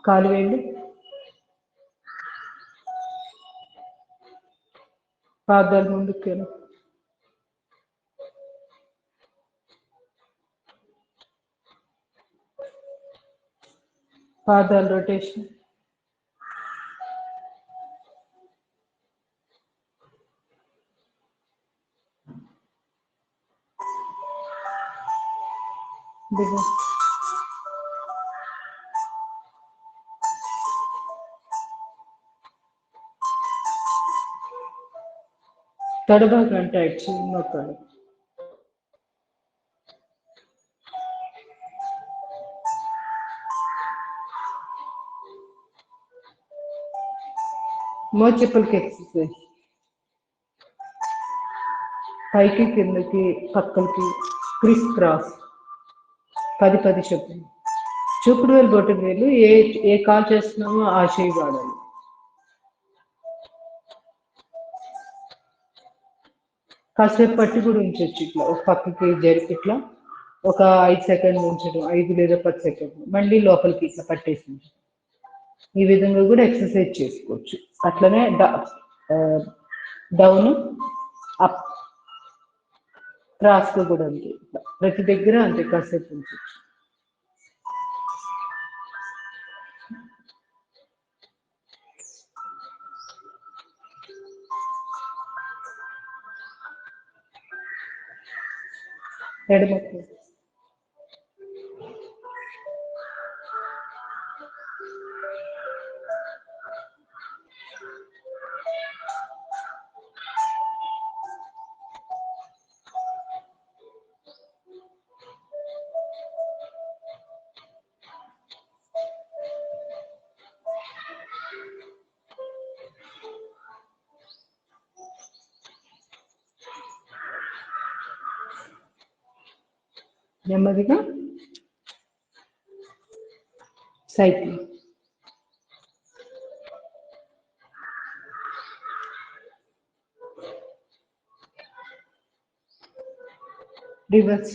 కాలు వేయండి. పాదాలు ముందుకు పాదాలు రొటేషన్. దిగు. తడబాగా టైట్ చేయండి మోకాలు. మోచెప్పులకి ఎక్సర్సైజ్. పైకి కిందకి పక్కలకి క్రిస్ క్రాస్ 10 చెప్పండి. చూపుడు వేలు బొట్టు వేలు ఏ కాల్ చేస్తున్నామో ఆ చేయి వాడాలి. కాసేపు పట్టి కూడా ఉంచవచ్చు. ఇట్లా ఒక పక్కకి జరిపి ఇట్లా ఒక 5 సెకండ్లు ఉంచడం, 5 లేదా 10 సెకండ్లు, మళ్ళీ లోపలికి ఇట్లా పట్టేసి ఉంచడం. ఈ విధంగా కూడా ఎక్సర్సైజ్ చేసుకోవచ్చు. అట్లనే డౌన్ అప్ క్రాస్ కూడా అంతే. ప్రతి దగ్గర అంతే కాసేపు ఉంచవచ్చు. ఎడమకు నెమ్మదిగా సైకిల్. రివర్స్.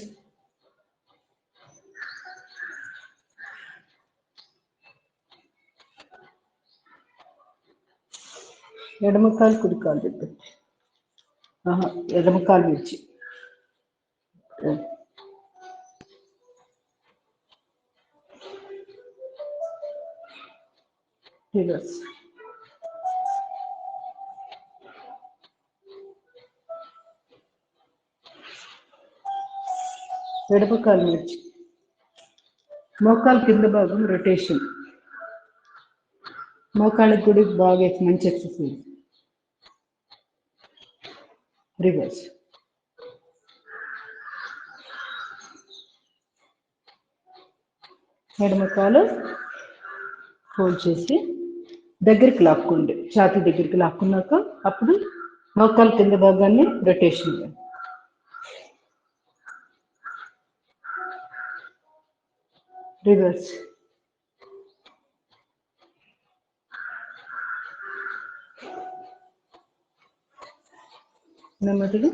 ఎడమకాలు కుడికాలు చెప్పండి. ఎడమకాలు విడిచి రివర్స్. ఎడమకాలు విడిచి మోకాలు కింద భాగం రొటేషన్. మోకాళ్ళకి కూడా బాగా మంచి ఎక్సర్సైజ్. రివర్స్. ఎడమకాలు ఫోల్డ్ చేసి దగ్గరికి లాక్కోండి. ఛాతీ దగ్గరికి లాక్కున్నాక అప్పుడు మోకాలు కింద భాగాన్ని రొటేషన్. రివర్స్. నెమ్మదిగా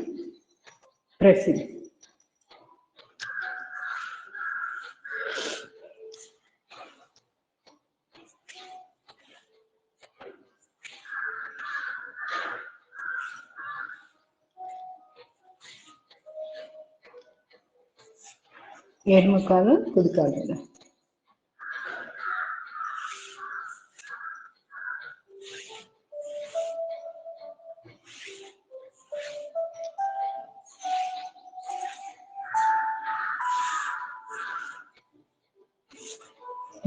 ప్రెస్సింగ్. ఎడమకాలు కుడికాలు.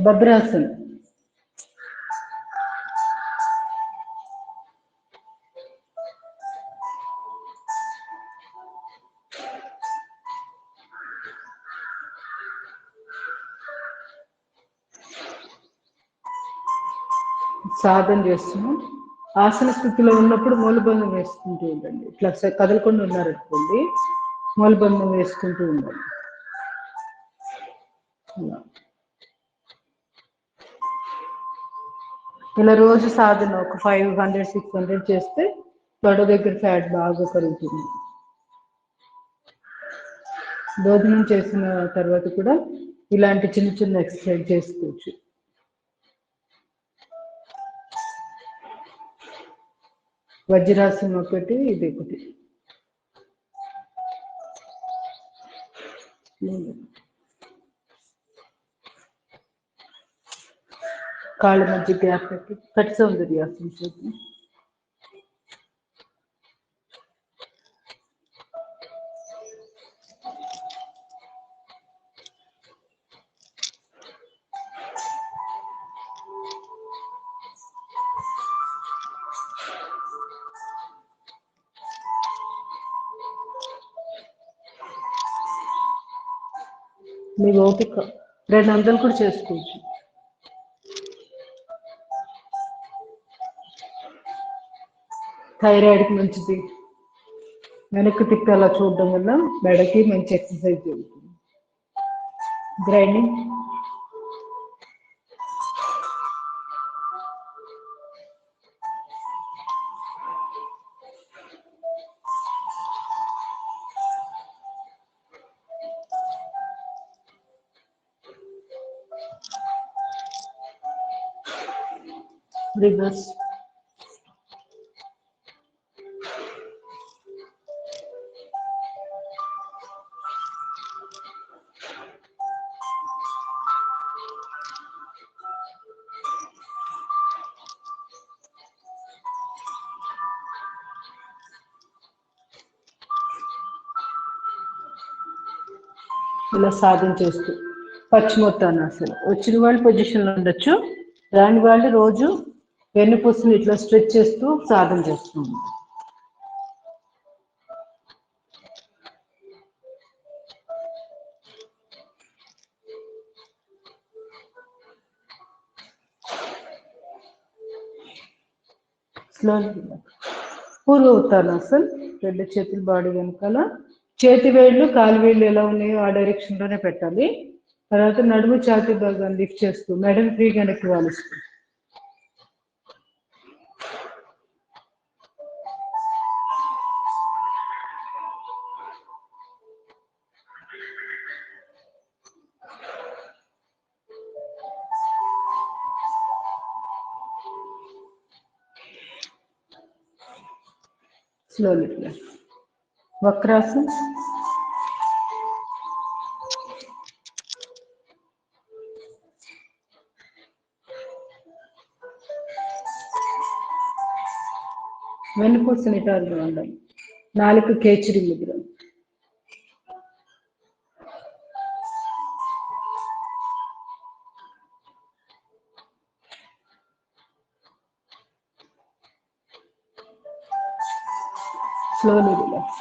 భద్రాసన్. సాధన చేస్తున్నాం. ఆసన స్థితిలో ఉన్నప్పుడు మూలబంధం వేసుకుంటూ ఉండండి. ఇట్లా కదలకుండా ఉన్నారనుకోండి, మూలబంధం వేసుకుంటూ ఉండండి. ఇలా రోజు సాధన ఒక 500-600 చేస్తే తొడ దగ్గర ఫ్యాట్ బాగా కరుగుతుంది. భోజనం చేసిన తర్వాత కూడా ఇలాంటి చిన్న చిన్న ఎక్సర్సైజ్ చేసుకోవచ్చు. వజ్రాసనం ఒకటి, ఇది ఒకటి. కాళ్ళ మధ్య గ్యాప్ పెట్టి కట్ సౌందర్యాసనం చేద్దాం. మీ ఓపిక 200 కూడా చేసుకోవచ్చు. థైరాయిడ్కి మంచిది. వెనక్కి తిప్పి అలా చూడడం వల్ల మెడకి మంచి ఎక్సర్సైజ్ జరుగుతుంది. Grinding reverse. ఇలా సాధన చేస్తూ పశ్చిమోత్తానాసనం. వచ్చిన వాళ్ళు పొజిషన్లో ఉండొచ్చు, రాని వాళ్ళు రోజు వెన్నుపూసని ఇట్లా స్ట్రెచ్ చేస్తూ సాధన చేస్తుంది. స్లోలీ. పూర్వ ఉత్తానాసన్. 2 చేతులు బాడీ వెనకాల, చేతి వేళ్ళు కాలు వేళ్ళు ఎలా ఉన్నాయో ఆ డైరెక్షన్ లోనే పెట్టాలి. తర్వాత నడుము ఛాతీ భాగాన్ని లిఫ్ట్ చేస్తూ మెడను ఫ్రీగా వెనక్కి వాలిస్తూ. స్లోలీ. వక్రాసన్. వెన్నుపూస నిటారుగా ఉండాలి. నాలుక కేచరి Mudra. Slowly relax.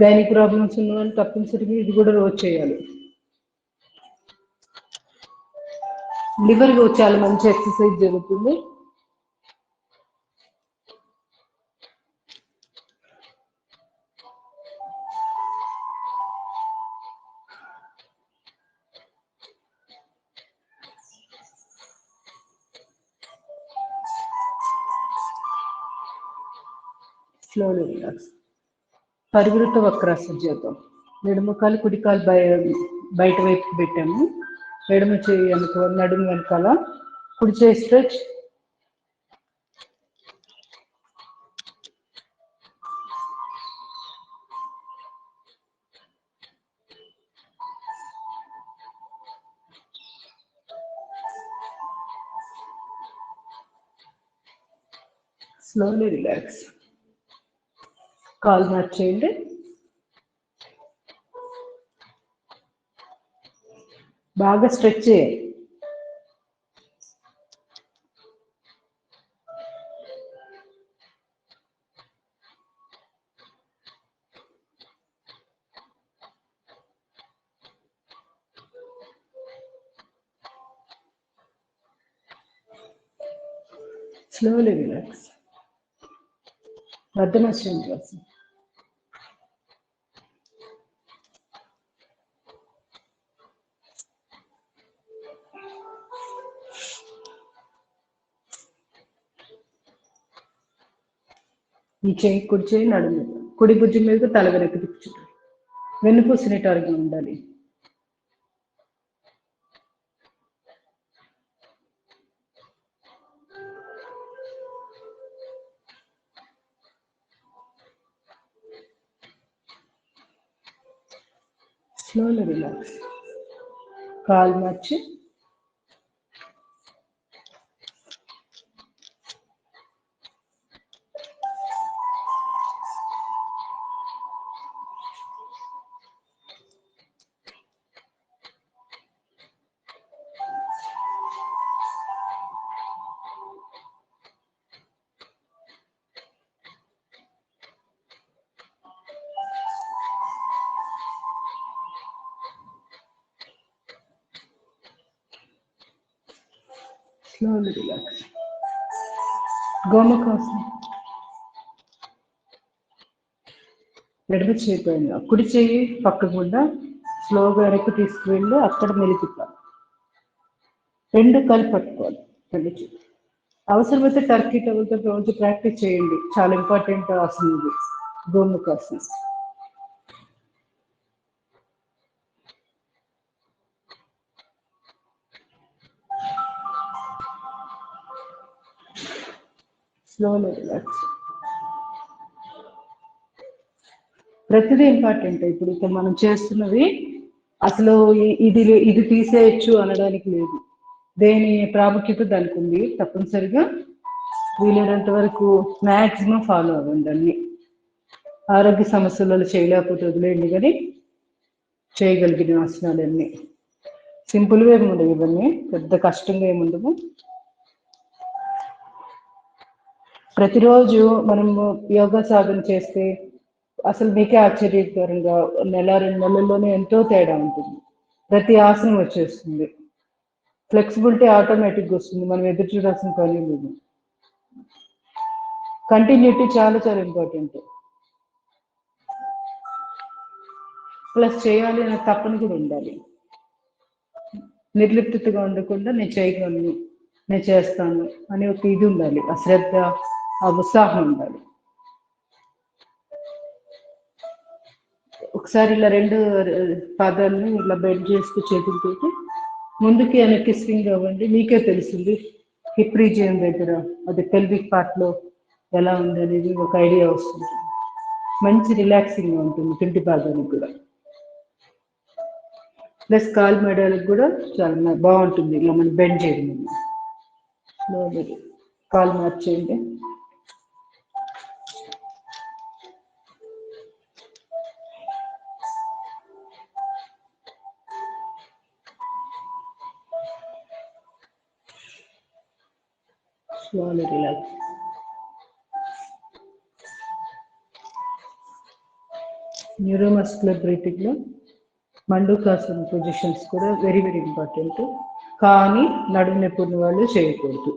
Gynaec problems ఉన్న వాళ్ళు తప్పనిసరిగా ఇది కూడా రోజు చేయాలి. లివర్ చాలా మంచి ఎక్సర్సైజ్ జరుగుతుంది. Slowly relax. పరివృత వక్రాసన చేద్దాం. ఎడమకాలు కుడికాలు బయట వైపు పెట్టాము. ఎడమ చేయి అనుకో నడుము వెనకాల, కుడి చేయి స్ట్రెచ్. Slowly relax. కాలు మార్చేయండి. బాగా స్ట్రెచ్ చేయాలి. Slowly relax. Pradhana Chandrasana. ఈ చేయి కుడి చేయి నడుము కుడి భుజం మీద తల వెనక్కి తిప్పుచుంటారు. వెన్నుపూస నిటారుగా ఉండాలి. Slowly relax. కాలు మార్చి slowly relax. గోముఖాసనం. ఎడమ చేయి పైన కుడి చేయి పక్కకు కూడా స్లోగా వెనక్కి తీసుకువెళ్ళి అక్కడ మెలితిప్పాలి. రెండు కలిపి పట్టుకోవాలి. రెండు చేయి అవసరమైతే టర్కీ టవల్తో రోజు ప్రాక్టీస్ చేయండి. చాలా ఇంపార్టెంట్ ఆసనం ఇది గోముఖాసనం. Slowly relax. ప్రతిదీ ఇంపార్టెంట్. ఇప్పుడు ఇక్కడ మనం చేస్తున్నవి అసలు ఇది ఇది తీసేయచ్చు అనడానికి లేదు. దేని ప్రాముఖ్యత దానికి ఉంది. తప్పనిసరిగా వీలైనంత వరకు మ్యాక్సిమం ఫాలో అవ్వండి. అన్ని ఆరోగ్య సమస్యలలో చేయలేకపోతే వదిలేయండి, కానీ చేయగలిగిన ఆసనాలన్నీ సింపుల్గా ఏముండవు. ఇవన్నీ పెద్ద కష్టంగా ఏముండవు. ప్రతిరోజు మనము యోగా సాధన చేస్తే అసలు మీకే ఆశ్చర్యకరంగా 1-2 నెలల్లోనే ఎంతో తేడా ఉంటుంది. ప్రతి ఆసనం వచ్చేస్తుంది. ఫ్లెక్సిబిలిటీ ఆటోమేటిక్గా వస్తుంది. మనం ఎదురు చూడాల్సిన పని లేదు. కంటిన్యూటీ చాలా చాలా ఇంపార్టెంట్. ప్లస్ చేయాలి అనే తప్పని కూడా ఉండాలి. నిర్లిప్తగా ఉండకుండా నేను చేయగలను, నేను చేస్తాను అని ఒక ఇది ఉండాలి. ఆ శ్రద్ధ, ఆ ఉత్సాహం ఉండాలి. ఒకసారి ఇలా రెండు పాదాలను ఇలా బెండ్ చేస్తూ చేతులతోటి ముందుకి వెనక్కి స్వింగ్ అవ్వండి. మీకే తెలిసింది హిప్ రీజియన్ దగ్గర అది పెల్విక్ పార్ట్లో ఎలా ఉంది అనేది ఒక ఐడియా వస్తుంది. మంచి రిలాక్సింగ్గా ఉంటుంది కింది భాగానికి కూడా. ప్లస్ కాలు మెడలకు కూడా చాలా బాగుంటుంది ఇలా మనం బెండ్ చేయడం. కాలు మార్చేయండి. slowly relax. న్యూరోమస్కులర్ బ్రీతింగ్లో మండూకాసన పొజిషన్స్ కూడా వెరీ వెరీ ఇంపార్టెంట్. కానీ నడుము నొప్పి ఉన్న వాళ్ళు చేయకూడదు.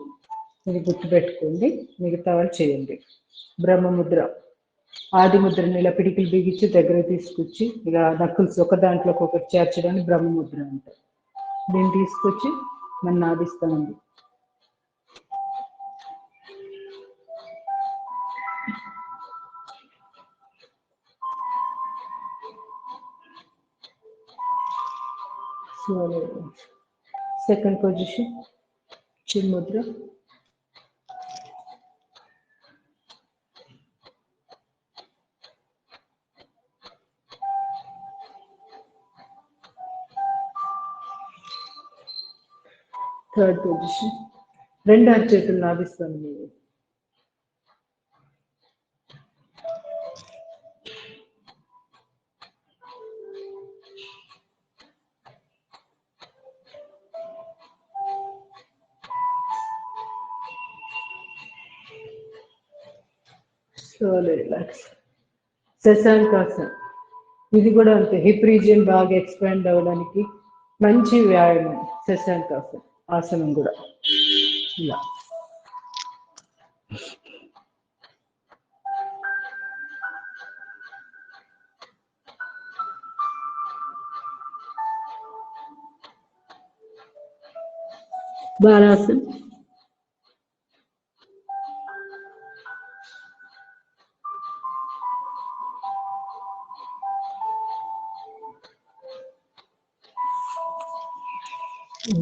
ఇది గుర్తుపెట్టుకోండి. మిగతా వాళ్ళు చేయండి. బ్రహ్మముద్ర, ఆది ముద్రని ఇలా పిడికిలు బిగించి దగ్గర తీసుకొచ్చి ఇలా నక్కుల్స్ ఒక దాంట్లోకి ఒకటి చేర్చడానికి బ్రహ్మముద్ర అంటారు. దీన్ని తీసుకొచ్చి మనం నాదిస్తామండి. సెకండ్ పొజిషన్ చిన్ముద్ర. థర్డ్ పొజిషన్ రెండు అరచేతులు నాదిస్తాను మీరు. slowly relax. శశాంకాసన, ఇది కూడా అంతే. హిప్ రీజియన్ బాగా ఎక్స్పాండ్ అవ్వడానికి మంచి వ్యాయామం శశాంకాసన ఆసనం కూడా. ఇలా బాలాసన్.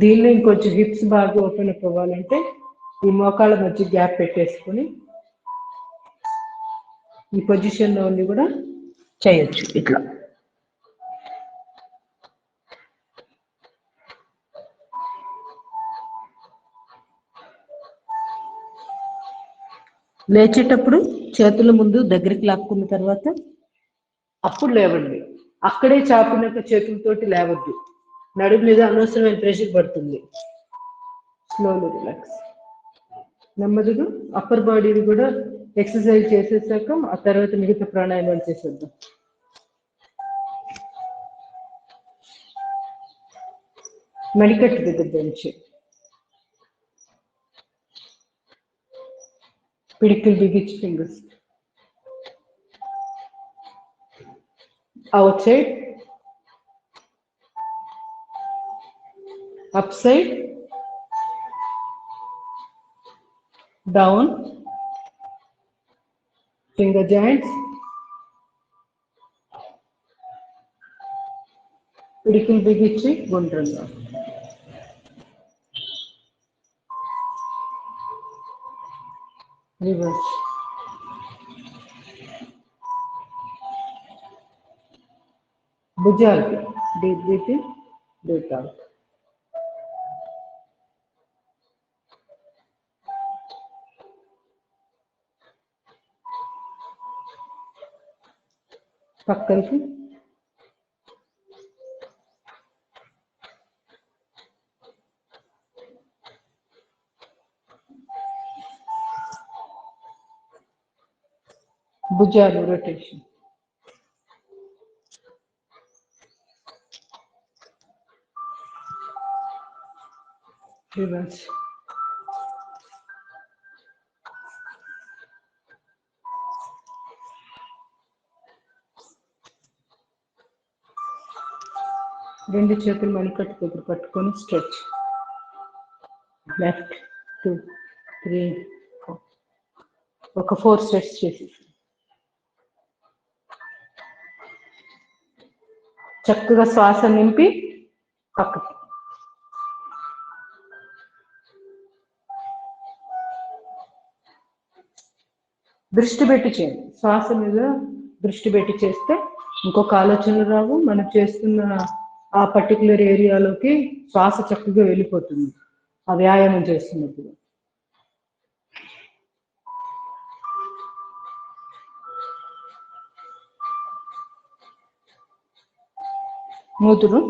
దీనిలో ఇంకొంచెం హిప్స్ బాగా ఓపెన్ అప్ అవ్వాలంటే ఈ మోకాళ్ళ మధ్య గ్యాప్ పెట్టేసుకొని ఈ పొజిషన్లో ఉండి కూడా చేయొచ్చు ఇట్లా. లేచేటప్పుడు చేతుల ముందు దగ్గరికి లాక్కున్న తర్వాత అప్పుడు లేవండి. అక్కడే చాపినాక చేతులతోటి లేవద్దు. నడుము మీద అనవసరమైన ప్రెషర్ పడుతుంది. Slowly relax. నెమ్మదిగా అప్పర్ బాడీని కూడా ఎక్సర్సైజ్ చేసేసాక ఆ తర్వాత మిగతా ప్రాణాయామాలు చేసేద్దాం. మణికట్టు దగ్గర నుంచి పిడికిలు బిగించి fingers outside, upside, down, finger joints, పిడికిలు బిగించి గుండ్రంగా. రివర్స్. భుజాలకి డీప్ బ్రీతింగ్, బ్రీత్ అవుట్. పక్కలకి భుజాలు రొటేషన్. రివర్స్. రెండు చేతులు మణికట్టు దగ్గర పట్టుకొని స్ట్రెచ్. లెఫ్ట్ 2 3 4. ఒక 4 స్ట్రెచ్ చేసేసి చక్కగా శ్వాస నింపి పక్కకి. దృష్టి పెట్టి చేయండి. శ్వాస మీద దృష్టి పెట్టి చేస్తే ఇంకొక ఆలోచనలు రావు. మనం చేస్తున్న ఆ పర్టికులర్ ఏరియాలోకి శ్వాస చక్కగా వెళ్ళిపోతుంది ఆ వ్యాయామం చేస్తున్నప్పుడు. మూతులు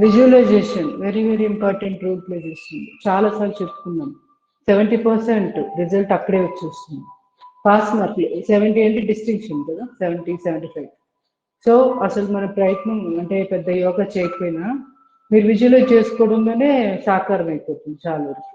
visualization very very important role play చేస్తుంది. చాలాసార్లు చెప్పుకున్నాం. 70% రిజల్ట్ అక్కడే వచ్చేస్తుంది. పాస్ మార్కులు 70 అంటే డిస్టింక్షన్ కదా, 70-75. సో అసలు మన ప్రయత్నం అంటే పెద్ద యోగా చేయకపోయినా మీరు విజువలైజ్ చేసుకోవడంలోనే సాకారం అయిపోతుంది చాలా వరకు.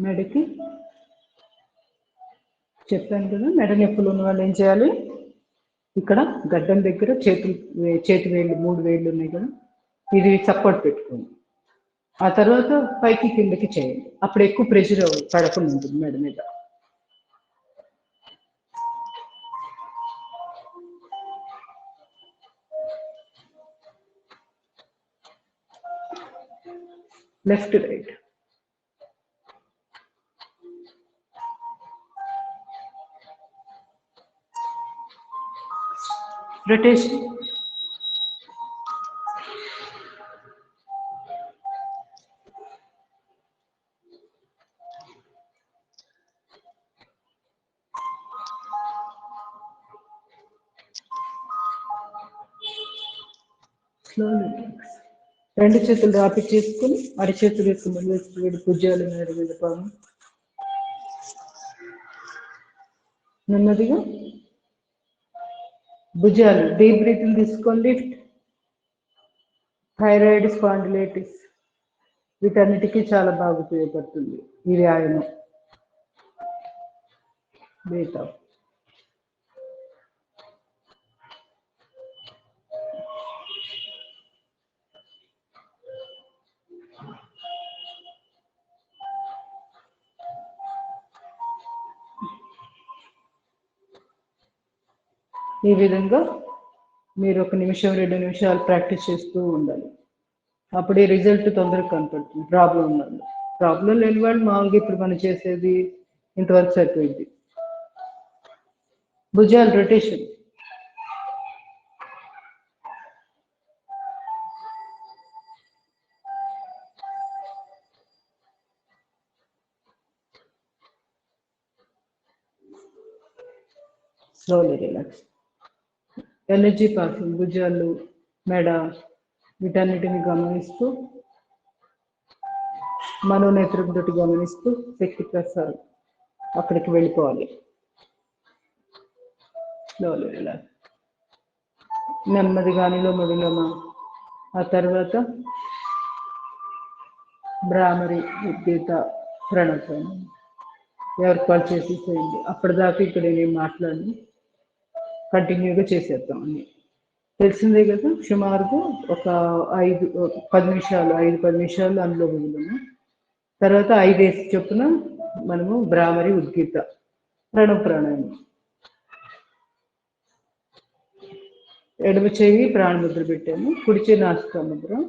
మెడకి చెప్పాను కదా, మెడ నొప్పులు ఉన్న వాళ్ళు ఏం చేయాలి, ఇక్కడ గడ్డం దగ్గర చేతి వేళ్ళు 3 వేళ్ళు ఉన్నాయి కదా, ఇది సపోర్ట్ పెట్టుకోండి. ఆ తర్వాత పైకి కిందకి చేయండి. అప్పుడు ఎక్కువ ప్రెషర్ పడకుండా ఉంటుంది మెడ మీద. Left right. Rotation. Slowly relax. రెండు చేతులు రాపి చేసుకుని అరిచేతులు యొక్క మీద భుజాల మీద పాము నెమ్మదిగా భుజాలు డీప్ బ్రీతింగ్ తీసుకోండి. థైరాయిడ్, స్పాండిలైటిస్ వీటన్నిటికీ చాలా బాగా ఉపయోగపడుతుంది ఈ వ్యాయామం. Breath out. ఈ విధంగా మీరు 1 నిమిషం 2 నిమిషాలు ప్రాక్టీస్ చేస్తూ ఉండాలి. అప్పుడే రిజల్ట్ తొందరగా కనపడుతుంది. ప్రాబ్లం లేని వాళ్ళు మామూలుగా ఇప్పుడు మనం చేసేది ఇంతవరకు సరిపోయింది. భుజాలు rotation. Slowly relax. Energy passing భుజాలు, మెడ వీటన్నిటిని గమనిస్తూ మనోనేత్రంతో గమనిస్తూ శక్తి ప్రసారం అక్కడికి వెళ్ళిపోవాలి. Slowly relax. నెమ్మదిగా అనులోమ ఆ తర్వాత భ్రామరి, ఉద్గీత, ప్రణాయామం ఎవరికి వాళ్ళు చేసేసేయండి. అప్పటిదాకా ఇక్కడ నేను మాట్లాడి కంటిన్యూగా చేసేద్దాం అన్ని. తెలిసిందే కదా, సుమారుగా ఒక 5-10 నిమిషాలు అందులో వదిలేము. తర్వాత 5 వేసి చొప్పున మనము భ్రామరి, ఉద్గీత, ప్రాణాయామం. ఎడమ చేయి ప్రాణముద్ర పెట్టాము, కుడి చేయి నాసికా ముద్ర.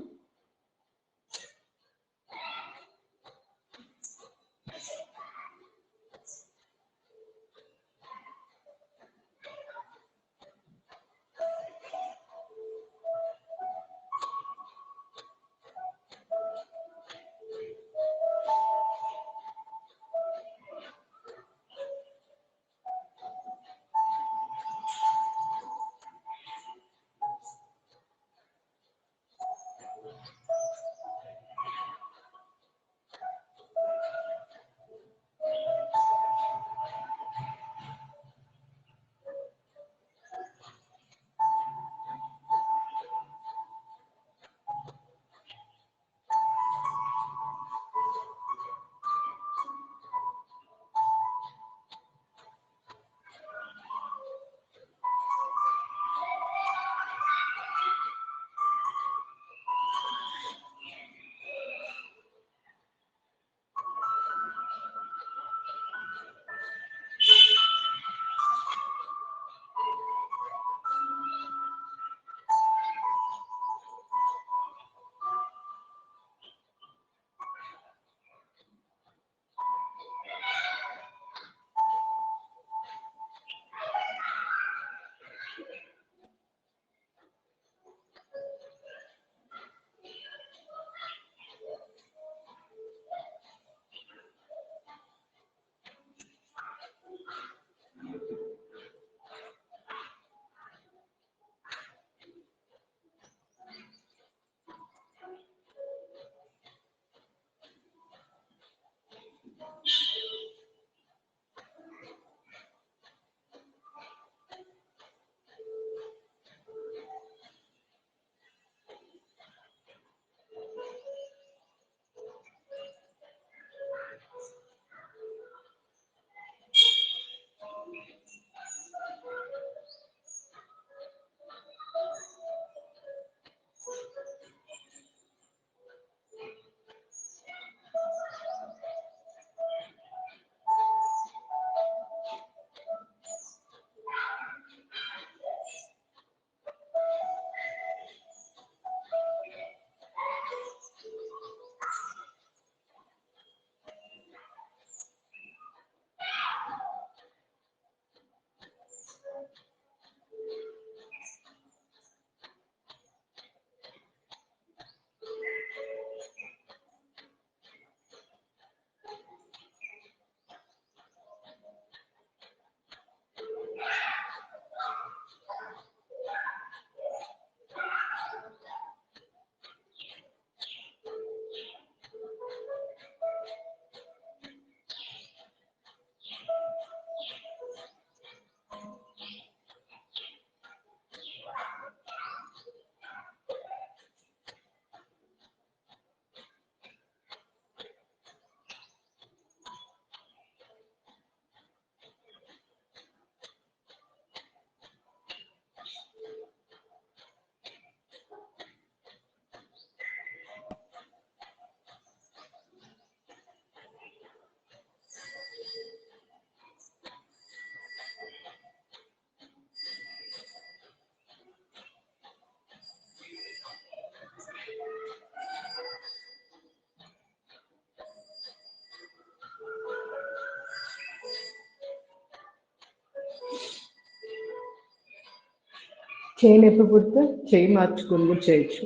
చెయ్యి నొప్పి పుడితే చెయ్యి మార్చుకొని కూడా చేయొచ్చు,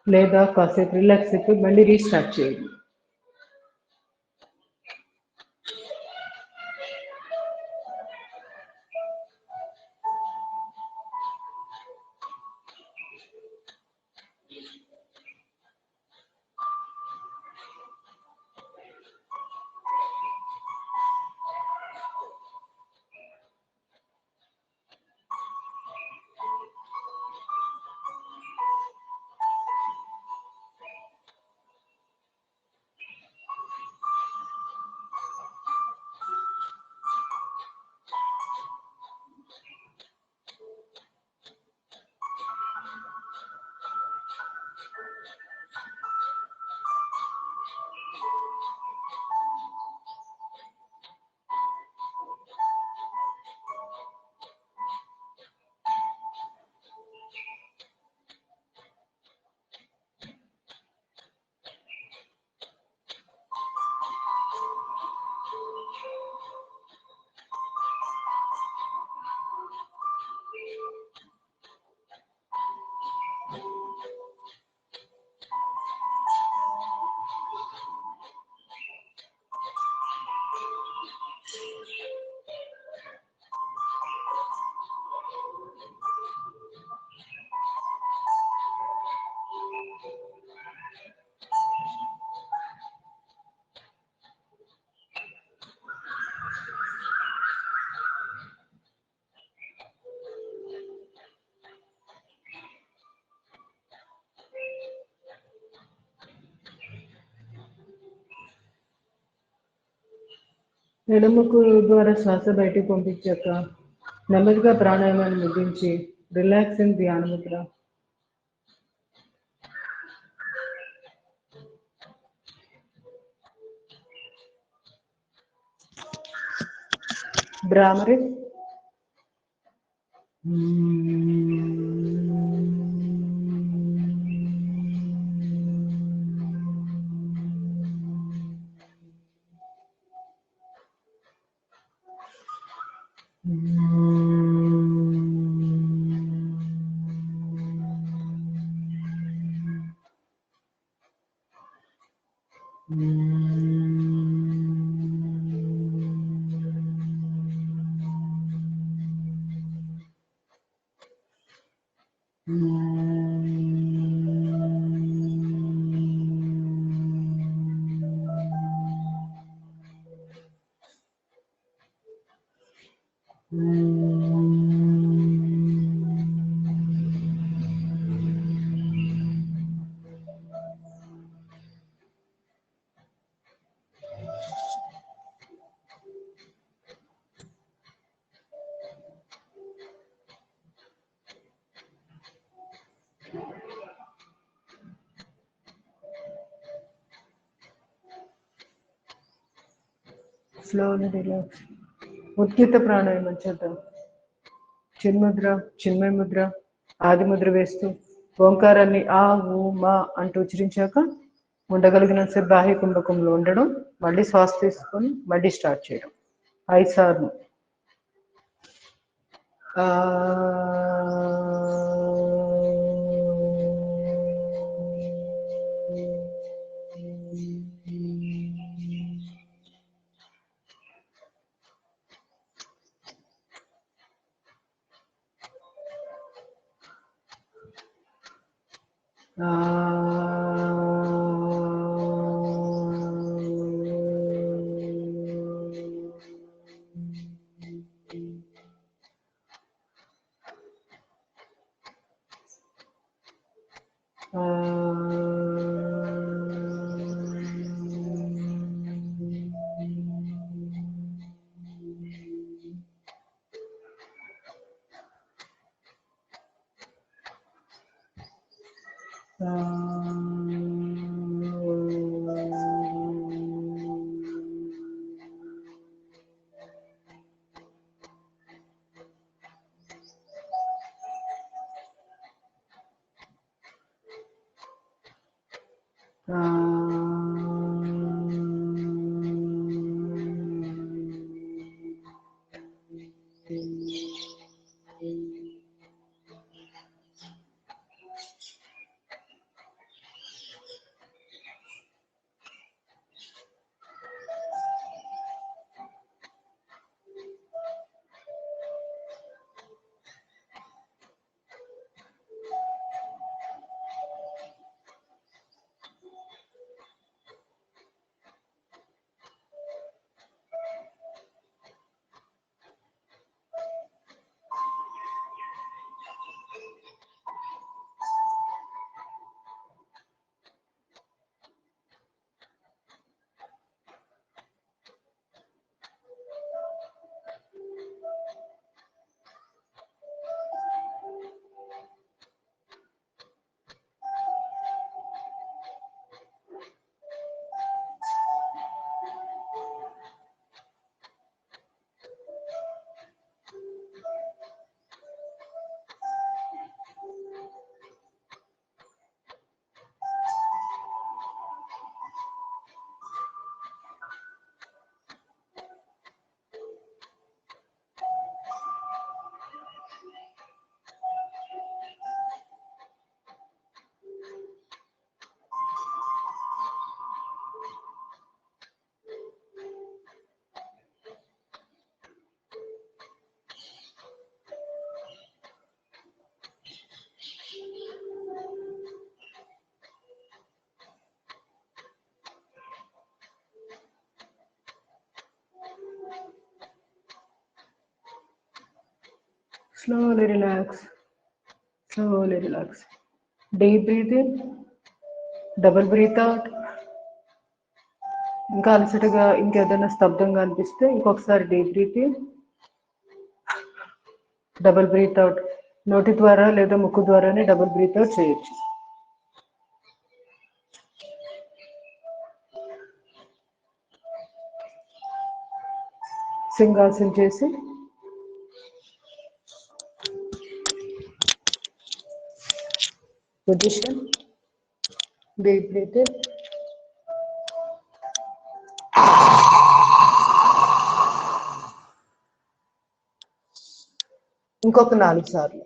లేదా కాసేపు రిలాక్స్ అయిపోయి మళ్ళీ రీస్టార్ట్ చేయండి. ఎడముకు ద్వారా శ్వాస బయటికి పంపించాక నెమ్మదిగా ప్రాణాయామాన్ని ముగించి రిలాక్సింగ్ ధ్యాన ముద్ర. భ్రామరి. Slowly relax. ఉద్గీత ప్రాణాయామం చేద్దాం. చిన్ముద్ర, చిన్మయ ముద్ర, ఆది ముద్ర వేస్తూ ఓంకారాన్ని ఆ ఊ మా అంటూ ఉచ్చరించాక ఉండగలిగినంతసేపు బాహ్య కుంభకంలో ఉండడం, మళ్ళీ శ్వాస తీసుకొని మళ్ళీ స్టార్ట్ చేయడం 5 సార్లు. Slowly relax. Slowly relax. Deep breathe in. Double breathe out. ఇంకా అలసటగా ఇంకేదైనా స్తబ్దంగా అనిపిస్తే ఇంకొకసారి deep breath in, double breath out. నోటి ద్వారా లేదా ముక్కు ద్వారానే డబుల్ బ్రీత్ అవుట్ చేయొచ్చు. సింహాసనం చేసి పొజిషన్, డీప్ బ్రీత్ ఇన్, ఇంకొక 4 సార్లు.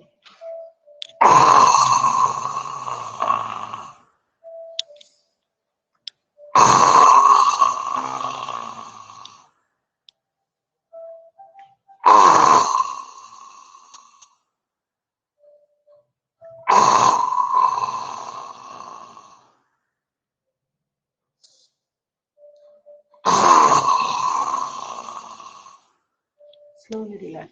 Slowly relax.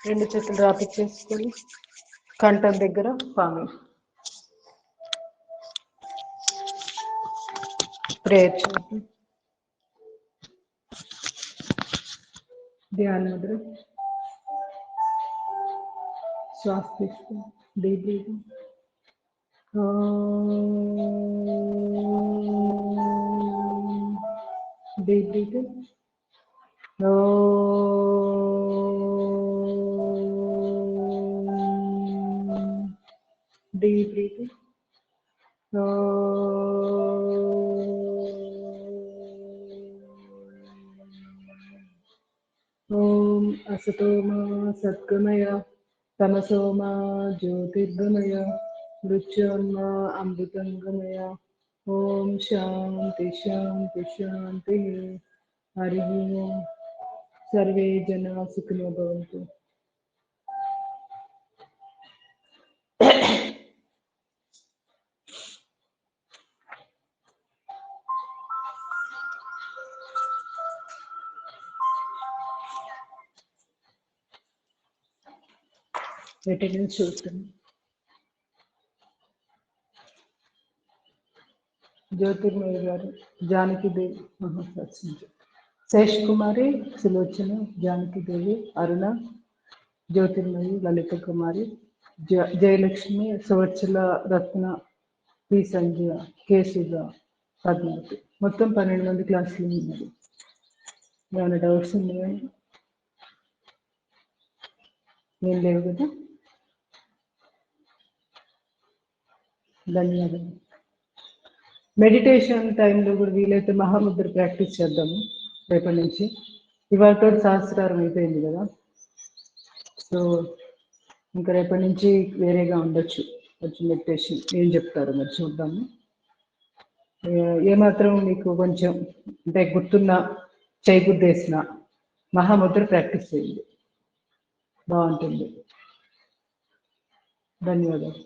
రెండు చేతులు రాపిచ్చేసుకొని కంఠం దగ్గర పామి ప్రేయర్ చేద్దాం. ధ్యాన ముద్ర. శ్వాస తీసుకో. Deep breathing. Deep breathing. Deep breathing. Om Asatoma Satgamaya Tamasoma Jyotirgamaya Mrityunma Amritangamaya. Om Shanti Shanti Shanti. Hari Om. Sarve Jana Sukhino Bhavantu. Attendance చూస్తున్నాం. జ్యోతిర్మయ గారు, జానకిదేవి మహాప్రసంగ, శేష్ కుమారి, సులోచన, జానకిదేవి, అరుణ, జ్యోతిర్మయి, లలిత కుమారి, జయలక్ష్మి, సువర్చల, రత్న, పి సంజయ, కేసుజ, పద్మావతి. మొత్తం 12 మంది క్లాసులు ఉన్నారు. ఏమైనా డౌట్స్ ఉన్నాయా? ఏం లేవు కదా. ధన్యవాదాలు. మెడిటేషన్ టైంలో కూడా వీలైతే మహాముద్ర ప్రాక్టీస్ చేద్దాము రేపటి నుంచి. ఇవాళతో సహస్రారం అయిపోయింది కదా, సో ఇంకా రేపటి నుంచి వేరేగా ఉండొచ్చు కొంచెం మెడిటేషన్. ఏం చెప్తారో మరి చూద్దాము. ఏమాత్రం మీకు కొంచెం అంటే గుర్తున్న చేయబుద్ధేసిన మహాముద్ర ప్రాక్టీస్ చేయండి, బాగుంటుంది. ధన్యవాదాలు.